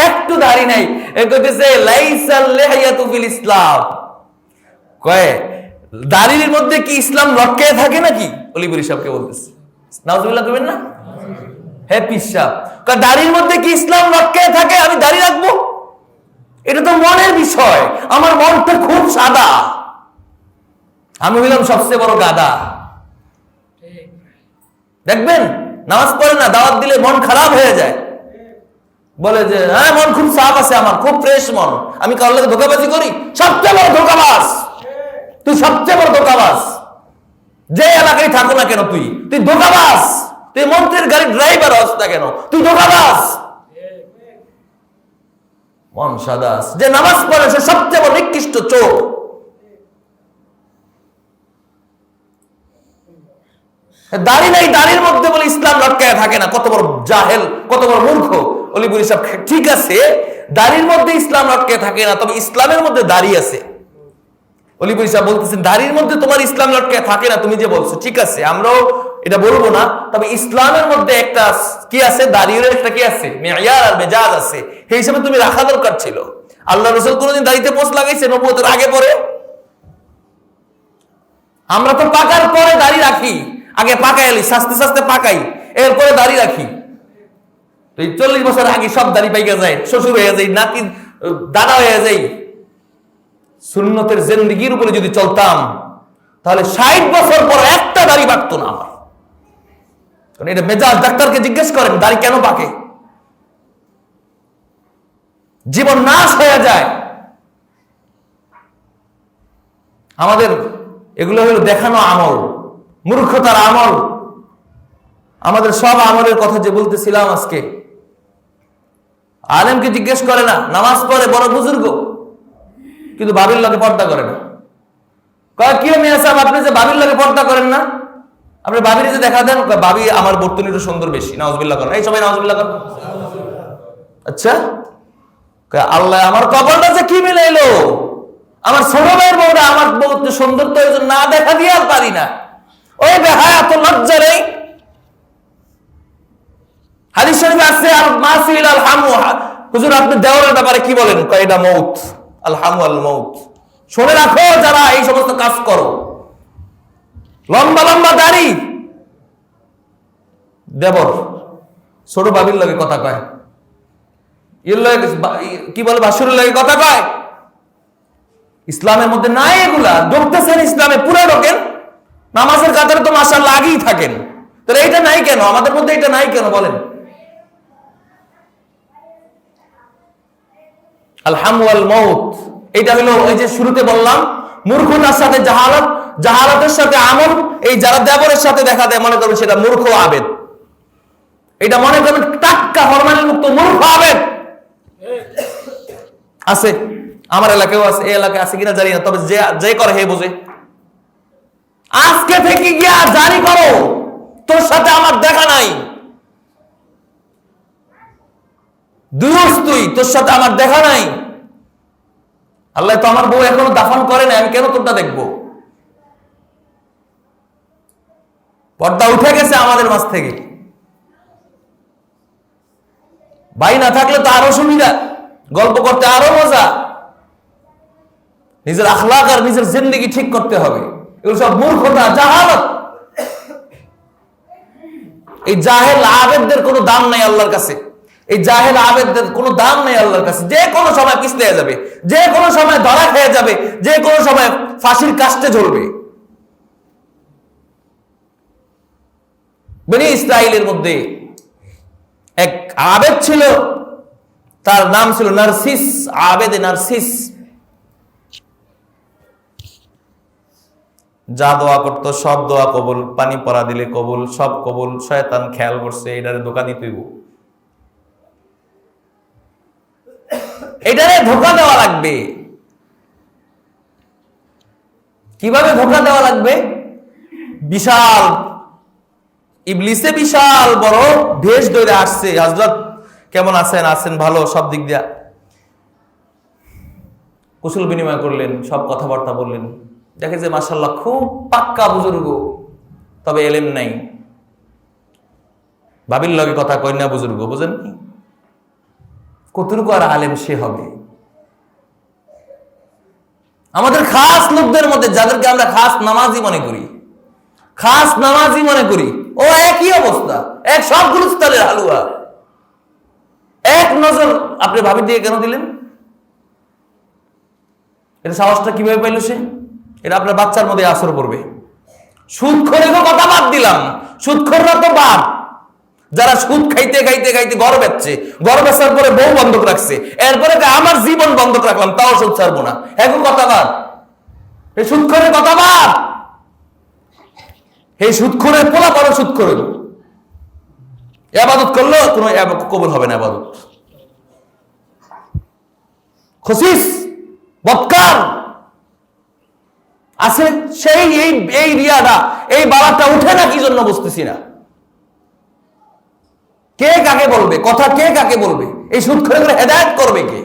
একটু দাড়ি নাই। কইতেছে লাইসাল লিহিয়াতু ফিল ইসলাম। কয় দাড়ির মধ্যে কি ইসলাম লটকে থাকে নাকি? অলিপুরি সাহেবকে বলতেছে। নাউজুবিল্লাহ কইবেন না? হে পীর সাহেব, কয় দাড়ির মধ্যে কি ইসলাম লটকে থাকে? আমি দাড়ি রাখবো? এটা তো মনের বিষয়। আমার মনটা খুব সাদা, আমি হইলাম সবচেয়ে বড় গাদা। দেখবেন নামাজ পড়ে না, দাওয়াত দিলে মন খারাপ হয়ে যায়, বলে যে হ্যাঁ মন খুব সাফ আছে, আমার খুব ফ্রেশ মন, আমি কারোর লাগে ধোকাবাজি করি। সবচেয়ে বড় ধোকাবাজ তুই, সবচেয়ে বড় ধোকাবাজ। যে এলাকায় থাকো না কেন তুই ধোকাবাজ। তুই মন্ত্রীর গাড়ির ড্রাইভার হস না কেন, তুই ধোকাবাজ। মন সাদা, যে নামাজ পড়ে সে সবচেয়ে বড় নিকৃষ্ট চোর। দাড়ি নাই, দাড়ির মধ্যে বলে ইসলাম লটকায় থাকে না। কত বড় জাহেল, কত বড় মূর্খ অলিপুরি সাহেব। ঠিক আছে, দাড়ির মধ্যে ইসলাম লটকায় থাকে না, তবে ইসলামের মধ্যে দাড়ি আছে। অলিপুরি সাহেব বলতেছেন দাড়ির মধ্যে তোমার ইসলাম লটকায় থাকে না, তুমি যে বলছো ঠিক আছে, আমরাও এটা বলবো না, তবে ইসলামের মধ্যে একটা কি আছে, দাড়ির একটা কি আছে, মেয়ার আর মেজাজ আছে। সেই হিসাবে তুমি রাখা দরকার ছিল। আল্লাহ রাসূল কোনদিন দাড়িতে পোস্ট লাগাইছে নবুয়তের আগে পরে? আমরা তো পাকার পরে দাড়ি রাখি, আগে পাকাই আলি, সাস্তে সাস্তে পাকাই, এরপরে দাড়ি রাখি। 40 বছর আগে সব দাড়ি পাইকা যায়, শ্বশুর হয়ে যায়, নাতি দাদা হয়ে যায়। সুন্নতের জিন্দেগির উপরে যদি চলতাম তাহলে 60 বছর পর একটা দাড়ি পাকতো না আমার। কারণ এটা মেজাজ। ডাক্তারকে জিজ্ঞেস করেন দাড়ি কেন পাকে? জীবন নাশ হয়ে যায়। আমাদের এগুলো হলো দেখানো আমল, মূর্খতার আমল। আমাদের সব আমলের কথা যে বলতেছিলাম আজকে, আলেমকে জিজ্ঞেস করে না, নামাজ পড়ে বড় বুজুর্গ, কিন্তু ভাবির লগে পর্দা করে না। কয় কি মিয়া সাহেব আপনি যে ভাবির লগে পর্দা করেন না, আপনি ভাবির যে দেখা দেন, ভাবি আমার বর্তনীটা সুন্দর বেশি। নাউজুবিল্লাহ করেন, এই সবাই নাউজুবিল্লাহ করেন। আচ্ছা, আল্লাহ আমার কপালটা যে কি মিলাইলো, আমার ছোট ভাইয়ের বউটা আমার বউ সৌন্দর্য না দেখা দিয়ে আর পারি না। ওই বেহায়া তো লজ্জা নেই। হাদিস শরীফে আছে আল মাসিল আল হামু, হুজুর আপনি দেওয়ারের ব্যাপারে কি বলেন? এটা মউত, আল হামু আল মউত। শুনে রাখো যারা এই সমস্ত কাজ করো, লম্বা লম্বা দাড়ি, দেবর ছোট বাবির লাগে কথা কয়, কি বলে বাসুরের লাগে কথা কয়। ইসলামের মধ্যে নাই এগুলা। ঢুকতেছেন ইসলামে, পুরো ঢোকেন, নামাজের কাতারে তো মাশাআল্লাহ আগেই থাকেন, তাহলে এটা নাই কেন আমাদের মধ্যে? এটা নাই কেন বলেন? আল হামু আল মউত, এটা হলো এই যে শুরুতে বললাম, মূর্খতার সাথে জাহালাত, জাহালাতের সাথে আমল। এই যারা দেবরের সাথে দেখা দেয় মনে করবেন সেটা মূর্খ আবেদ, এটা মনে করবেন টাটকা হরমানের মুক্ত মূর্খ আবেদ। আছে, আমার এলাকায়ও আছে, এই এলাকায় আছে কিনা জানি না, তবে যে করে হে বোঝে। আজকে থেকে গিয়া জারি করো, তোর সাথে আমার দেখা নাই, তুই তোর সাথে আমার দেখা নাই। আল্লাহ তো আমার বউ এখনো দাফন করে না, আমি কেন তোরটা দেখবো? পর্দা উঠে গেছে আমাদের মাঝ থেকে। ভাই না থাকলে তো আরো সুবিধা, গল্প করতে আরো মজা। নিজের আখলাক আর নিজের জিন্দেগি ঠিক করতে হবে। এগুলো সব মূর্খতা, জাহালত। এই জাহেল আবেদদের কোনো দাম নাই আল্লাহর কাছে। এই জাহেল আবেদদের কোনো দাম নাই আল্লাহর কাছে। যে কোনো সময় পিছলে যাবে, যে কোনো সময় ধরা খেয়ে যাবে, যে কোনো সময় ফাঁসির কাস্টে ঝরবে। বনি ইসরাইলের মধ্যে এক আবেদ ছিল, তার নাম ছিল নার্সিস, আবেদে নার্সিস। যা দোয়া করতো সব দোয়া কবুল, পানি পড়া দিলে কবুল, সব কবুল। শয়তান খেয়াল করছে এটারে ধোকা দিতে, এটারে ধোকা দেওয়া লাগবে। কিভাবে ধোকা দেওয়া লাগবে? বিশাল ইবলিসে বিশাল বড় ভেষ ধরে আসছে। হযরত কেমন আছেন? আছেন ভালো, সব দিক দিয়া কুশল বিনিময় করলেন, সব কথাবার্তা বললেন। দেখে যে মাশাআল্লাহ খুব পাক্কা বুজুর্গ, তবে এলেম নাই। ভাবির লগে কথা কই না বুজুর্গ, বুঝেন কি? কতটুকু আর আলেম সে হবে? আমাদের খাস লোকদের মধ্যে যাদেরকে আমরা খাস নামাজি মনে করি, খাস নামাজি মনে করি, ও একই অবস্থা, এক সবগুলো স্তরের হালুয়া। এক নজর আপনি ভাবির দিকে কেন দিলেন? এটা সাহসটা কিভাবে পাইল সে? এটা আপনার বাচ্চার মধ্যে আসর পড়বে। সুদখোরের কথা বাদ দিলাম, সুদখোররা তো বাদ, যারা সুদ খাইতে খাইতে খাইতে ঘর বেচছে, ঘর বেচার পরে বউ বন্ধক রাখছে, এরপরে আমার জীবন বন্ধক রাখলাম, তাও সুদ ছাড়বো না, এখন কথা বাদ। এই সুদখোরের কথা বাদ। এই সুদখোরের পোলা বড় সুদখোরের ইবাদত করলো কোনো কবুল হবে না। ইবাদত খসিস বদকার আছে, সেই এই রিয়াটা, এই বাবাটা উঠে না কি জন্য বুঝতেছি না। কে কাকে বলবে কথা, কে কাকে বলবে? এই সুদখোরগুলো হেদায়েত করবে কে?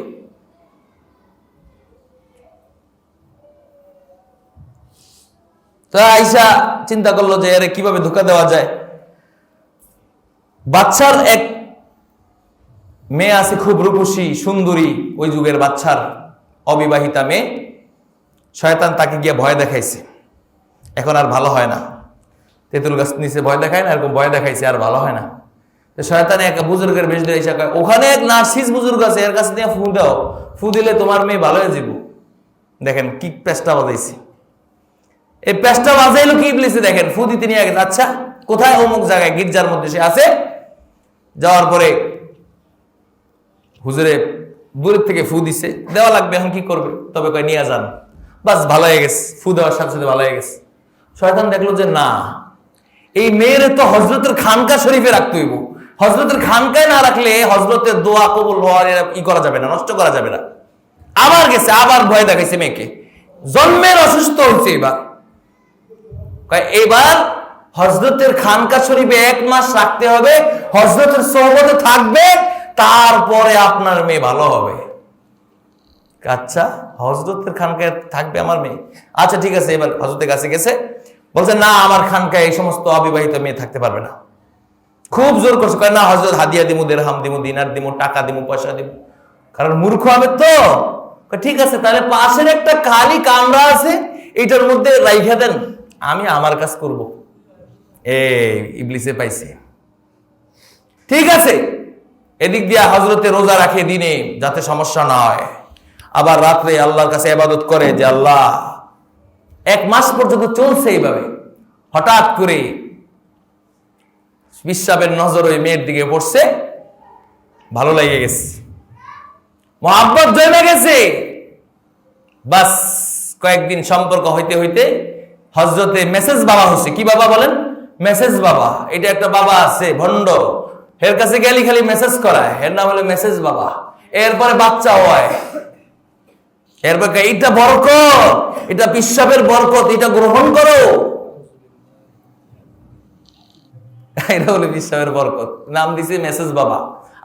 তো আয়েশা চিন্তা করলো যে এর কিভাবে ধোঁকা দেওয়া যায়। বাচ্চার এক মেয়ে আছে খুব রূপসী সুন্দরী, ওই যুগের বাচ্চার অবিবাহিতা মেয়ে। শয়তান তাকে গিয়ে ভয় দেখাইছে, এখন আর ভালো হয় না। তেঁতুল গাছ নিচে ভয় দেখায় না, এরকম ভয় দেখাইছে, আর ভালো হয় না। শয়তানে এক বুজুর্গের বেশ ধরে এসে কয়, ওখানে এক নার্সিস বুজুর্গ আছে, এর কাছে দিয়ে ফু দাও, ফু দিলে তোমার মেয়ে ভালো হয়ে যাবো। দেখেন কি পেস্টা বাজাইছে। এই পেস্টা বাজাইলো কি ইবলিসে, দেখেন ফু দিতে নিয়ে গেছে। আচ্ছা কোথায়? অমুক জায়গায় গির্জার মধ্যে সে আছে। যাওয়ার পরে হুজুরে দূরের থেকে ফু দিছে, দেওয়া লাগবে, এখন কি করবে? তবে কয় নিয়ে যান, বাস ভালো হয়ে গেছে। ফু দেওয়ার সাথে সাথে ভালো হয়ে গেছে। শয়তান দেখলো যে না, এই মেয়ের তো হজরতের খানকা শরীফে রাখতে হইব। হজরতের খানকায় না রাখলে হজরতের দোয়া কবুল হওয়ার ই করা যাবে না, নষ্ট করা যাবে না। আবার গেছে, আবার ভয় দেখাইছে মেয়েকে, জন্মের অসুস্থ হয়েছে। এবার হজরতের খানকা শরীফে 1 মাস রাখতে হবে, হজরতের সোহবতে থাকবে, তারপরে আপনার মেয়ে ভালো হবে। আচ্ছা, হযরতের খানকায় থাকবে আমার মেয়ে? আচ্ছা ঠিক আছে। এবার হযরতের কাছে গেছে, বলছে না আমার খানকায় এই সমস্ত অবিবাহিত মেয়ে থাকতে পারবে না। খুব জোর করছে, কয় না হযরত হাদিয়া দিমু, দিরহাম দিমু, দিনার দিমু, টাকা দিমু, পয়সা দিমু। কারণ মূর্খ হবে তো। ঠিক আছে, তাহলে পাশের একটা খালি কামরা আছে, এটার মধ্যে রাইখা দেন, আমি আমার কাজ করব। ইবলিসে পাইছে। ঠিক আছে, এদিক দিয়ে হযরতে রোজা রাখে দিনে যাতে সমস্যা না হয়, আবার রাত্রে আল্লাহর কাছে ইবাদত করে যে আল্লাহ, 1 মাস পর্যন্ত চলছে এইভাবে। হঠাৎ করে বিশ্বাবের নজর ওই মেয়ের দিকে পড়ছে, ভালো লেগে গেছে, মহব্বত জমে গেছে। বাস কয়েকদিন সম্পর্ক হইতে হইতে হযরতে মেসেজ বাবা হচ্ছে। কি বাবা বলেন? মেসেজ বাবা। এটা একটা বাবা আছে ভণ্ড, এর কাছে গেলি খালি মেসেজ করায়, এর নাম হলো মেসেজ বাবা। এরপরে বাচ্চা হয়, এরপর এইটা বরকত, এটা পিশাবের বরকত, এটা গ্রহণ করো। এটা হলো পিশাবের বরকত, নাম দিছে মেসেজ বাবা।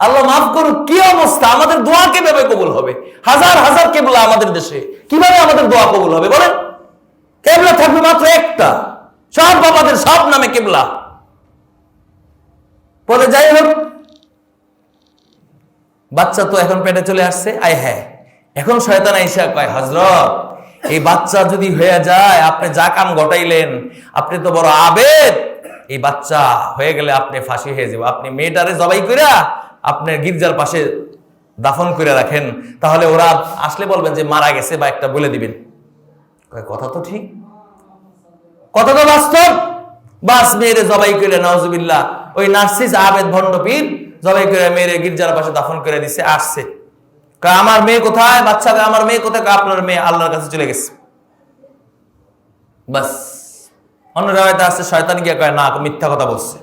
আল্লাহ মাফ করুক, কি অবস্থা! আমাদের দোয়া কিভাবে কবুল হবে? হাজার হাজার কেবলা আমাদের দেশে, কিভাবে আমাদের দোয়া কবুল হবে বলেন? কেবলা থাকবে মাত্র একটা, সব বাবাদের সব নামে কেবলা। পরে যাই হোক, বাচ্চা তো এখন পেটে চলে আসছে। আয় হ্যাঁ, এখন শয়তান আইসা কয়, হযরত এই বাচ্চা যদি হয়ে যায়, আপনি যা কাম ঘটাইলেন, আপনি তো বড় আবেদ, এই বাচ্চা হয়ে গেলে আপনি ফাঁসি হয়ে যাবে। আপনি মেয়েটারে জবাই কইরা আপনি গির্জার পাশে দাফন করে রাখেন, তাহলে ওরা আসলে বলবেন যে মারা গেছে, বা একটা বলে দিবেন। কথা তো ঠিক, কথা তো বাস্তব। বাস মেয়েরে জবাই করে, নাউজুবিল্লাহ, ওই নার্সিস আবেদ ভণ্ড পীর জবাই করে মেয়েরে গির্জার পাশে দাফন করে দিছে। আসছে, আমার মেয়ে কোথায়? বাচ্চা, আমার মেয়ে কোথায়? আপনার মেয়ে আল্লাহর কাছে চলে গেছে। বাস অন্য রাওয়ায়াতে আছে, শয়তান গিয়ে কয় না, মিথ্যা কথা বলছে,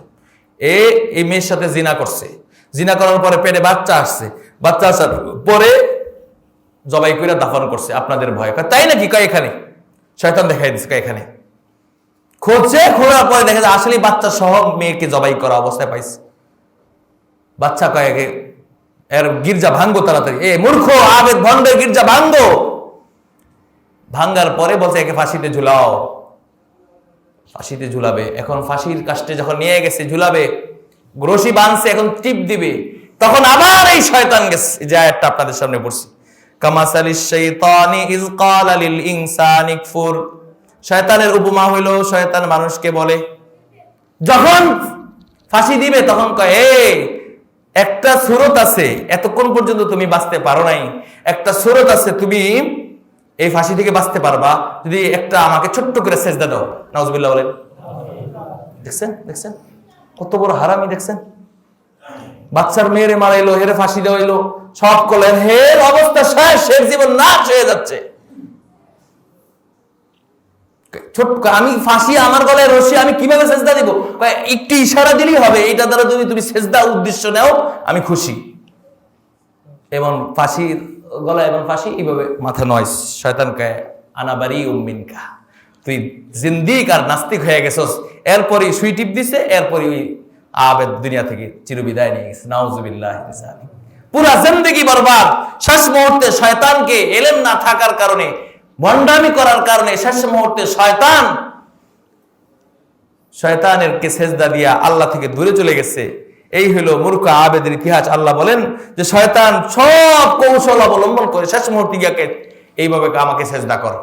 এই মেয়ের সাথে জিনা করছে। জিনা করার পরে পেটে বাচ্চা আসছে, বাচ্চা আসার পরে জবাই করে দাফন করছে আপনাদের ভয়। তাই নাকি? কয় এখানে। শয়তান দেখাই দিচ্ছে, কয় এখানে। খোঁড়ার পরে দেখা যায় আসলে বাচ্চা সহ মেয়েকে জবাই করা অবস্থায় পাইছে। বাচ্চা কয়েকে, এর গির্জা ভাঙ্গো তাড়াতাড়ি, মূর্খ আবেদ ভণ্ডের গির্জা ভাঙ্গো। ভাঙ্গার পরে বলছে একে ফাঁসিতে ঝুলাও। ফাঁসিতে ঝুলাবে। এখন ফাঁসির কাস্টে যখন নিয়ে গেছে ঝুলাবে, রশি বাঁধছে, এখন টিপ দিবে, তখন আবার এই শয়তান গেছে। যে আয়াতটা আপনাদের সামনে পড়ছি, কামাসালিশ শাইতানি ইয ক্বালা লিল ইনসানি কফুর। শয়তানের উপমা হইল, শয়তান মানুষকে বলে, যখন ফাঁসি দিবে তখন কয়, একটা সূরত আছে, এতক্ষণ পর্যন্ত তুমি বাঁচতে পারো নাই, একটা সূরত আছে, তুমি এই ফাঁসি থেকে বাঁচতে পারবা যদি একটা আমাকে ছোট্ট করে সেজদা দাও। নাউজুবিল্লাহ বলেন। দেখছেন, দেখছেন কত বড় হারামি, দেখছেন? বাচ্চার মেয়েরে মারাইলো, হেরে ফাঁসি দেওয়া হইলো, সব করলেন, হের অবস্থা শেষ, শেষ জীবন নাশ হয়ে যাচ্ছে। ছোট্ট আমি ফাঁসি, আমার গলায় রশি, আমি কিভাবে সেজদা দিব? একটু ইশারা দিলেই হবে, এইটা দ্বারা যদি তুমি সেজদা উদ্দেশ্য নাও আমি খুশি। এমন ফাঁসির গলায় এমন ফাঁসি, এইভাবে মাথা নয়। শয়তান কয়, আনা বারি মিনকা, তুই জিন্দিক আর নাস্তিক হয়ে গেছস। এরপরই সুই টিপ দিছে, এরপরই ওই আবেদ দুনিয়া থেকে চিরবিদায় নিয়ে গেছে। নাউজুবিল্লাহ। পুরা জিন্দেগি বরবাদ। শেষ মুহূর্তে শয়তানকে এলেম না থাকার কারণে, ভণ্ডামি করার কারণে শেষ মুহূর্তে শয়তানের কে সেজদা দিয়া আল্লাহ থেকে দূরে চলে গেছে। এই হলো মূর্খ আবেদের ইতিহাস। আল্লাহ বলেন যে শয়তান সব কৌশল অবলম্বন করে শেষ মুহূর্তে গিয়ে এইভাবে আমাকে সেজদা করো।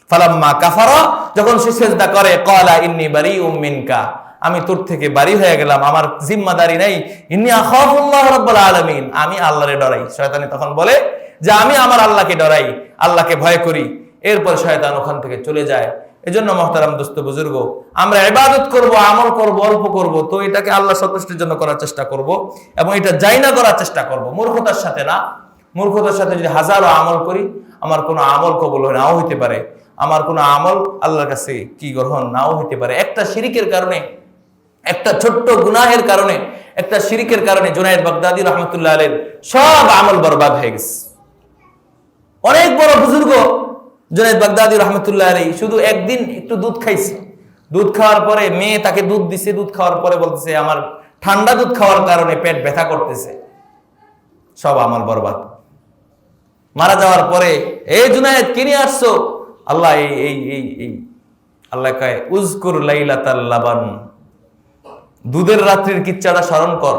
ফালাম্মা কাফারা, যখন সে সেজদা করে, ক্বালা ইন্নী বারিউম মিনকা, আমি তোর থেকে বাড়ি হয়ে গেলাম, আমার জিম্মাদারি নাই। ইন্নী আখাফুল্লাহ রাব্বুল আলামিন, আমি আল্লাহরে ডরাই। শয়তানি তখন বলে যে আমি আমার আল্লাহকে ডরাই, আল্লাহকে ভয় করি। এরপর শয়তান ওখান থেকে চলে যায়। এজন্য মহতারাম দোস্ত বুজুর্গ, আমরা ইবাদত করব, আমল করব, অল্প করব, তো এটাকে আল্লাহ সন্তুষ্টির জন্য করার চেষ্টা করব, এবং এটা যাই না করার চেষ্টা করব, মূর্খতার সাথে না। মূর্খতার সাথে যদি হাজারো আমল করি, আমার কোনো আমল কবুল নাও হইতে পারে, আমার কোনো আমল আল্লাহর কাছে কি গ্রহণ নাও হইতে পারে। একটা শিরিকের কারণে, একটা ছোট্ট গুনাহের কারণে, একটা শিরিকের কারণে জুনায়েদ বাগদাদী রাহমাতুল্লাহ আলাইহি সব আমল বরবাদ হয়ে গেছে। অনেক বড় বুজুর্গ জুনায়েদ বাগদাদী রাহমাতুল্লাহ আলাইহি শুধু একদিন একটু দুধ খাইছে। দুধ খাওয়ার পরে মেয়ে তাকে দুধ দিছে, দুধ খাওয়ার পরে বলতেছে আমার ঠান্ডা দুধ খাওয়ার কারণে পেট ব্যথা করতেছে। সব আমল বরবাদ। মারা যাওয়ার পরে, এই জুনায়েদ কি নিয়ে আসছো? আল্লাহ এই আল্লাহ কয় উজকুর লাইলাতাল লাবান, দুধের রাত্রির কিচ্ছাটা স্মরণ কর।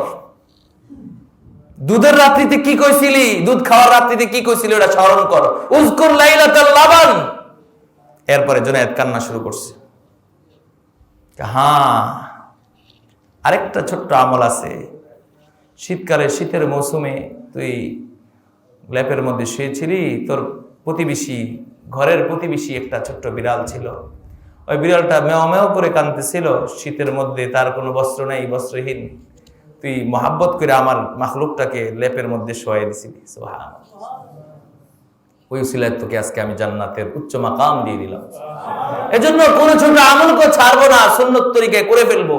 দুধের রাত্রিতে কি কইছিলি, দুধ খাওয়ার রাত্রিতে কি কইছিলি ওটা স্মরণ কর। উজকুর লাইলাতাল লাবান। এরপরে জুনায়েদ কান্না শুরু করছে। হ্যাঁ, আরেকটা ছোট্ট আমল আছে। শীতকালে, শীতের মৌসুমে তুই ল্যাপের মধ্যে শুয়েছিলি, তোর প্রতিবেশী, ঘরের প্রতিবেশী একটা ছোট্ট বিড়াল ছিল। ওই বিড়ালটা মেও মেও করে কাঁদতেছিল। শীতের মধ্যে তার কোনো বস্ত্র নেই, বস্ত্রহীন। তুই মহাব্বত করে আমার মাখলুকটাকে লেপের মধ্যে শোয়াই দিছিলি। সুবহানাল্লাহ। ওই উসিলায় তোকে আজকে আমি জান্নাতের উচ্চ মাকাম দিয়ে দিলাম। এজন্য কোন ছোট আমলকেও ছাড়বো না, সুন্নত তরিকায় করে ফেলবো।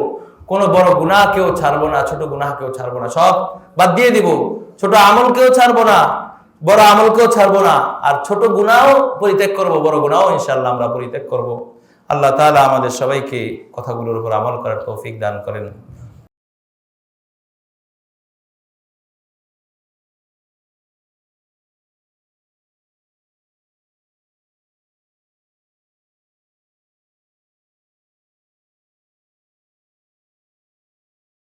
কোন বড় গুনাহকেও ছাড়বো না, ছোট গুনাহকেও ছাড়বো না, সব বাদ দিয়ে দিব। ছোট আমলকেও ছাড়বো না, বড় আমলকেও ছাড়বো না, আর ছোট গুনাহও পরিত্যাগ করব, বড় গুনাহও ইনশাআল্লাহ আমরা পরিত্যাগ করব। আল্লাহ তাআলা আমাদের সবাইকে কথাগুলোর উপর আমল করার তৌফিক দান করেন।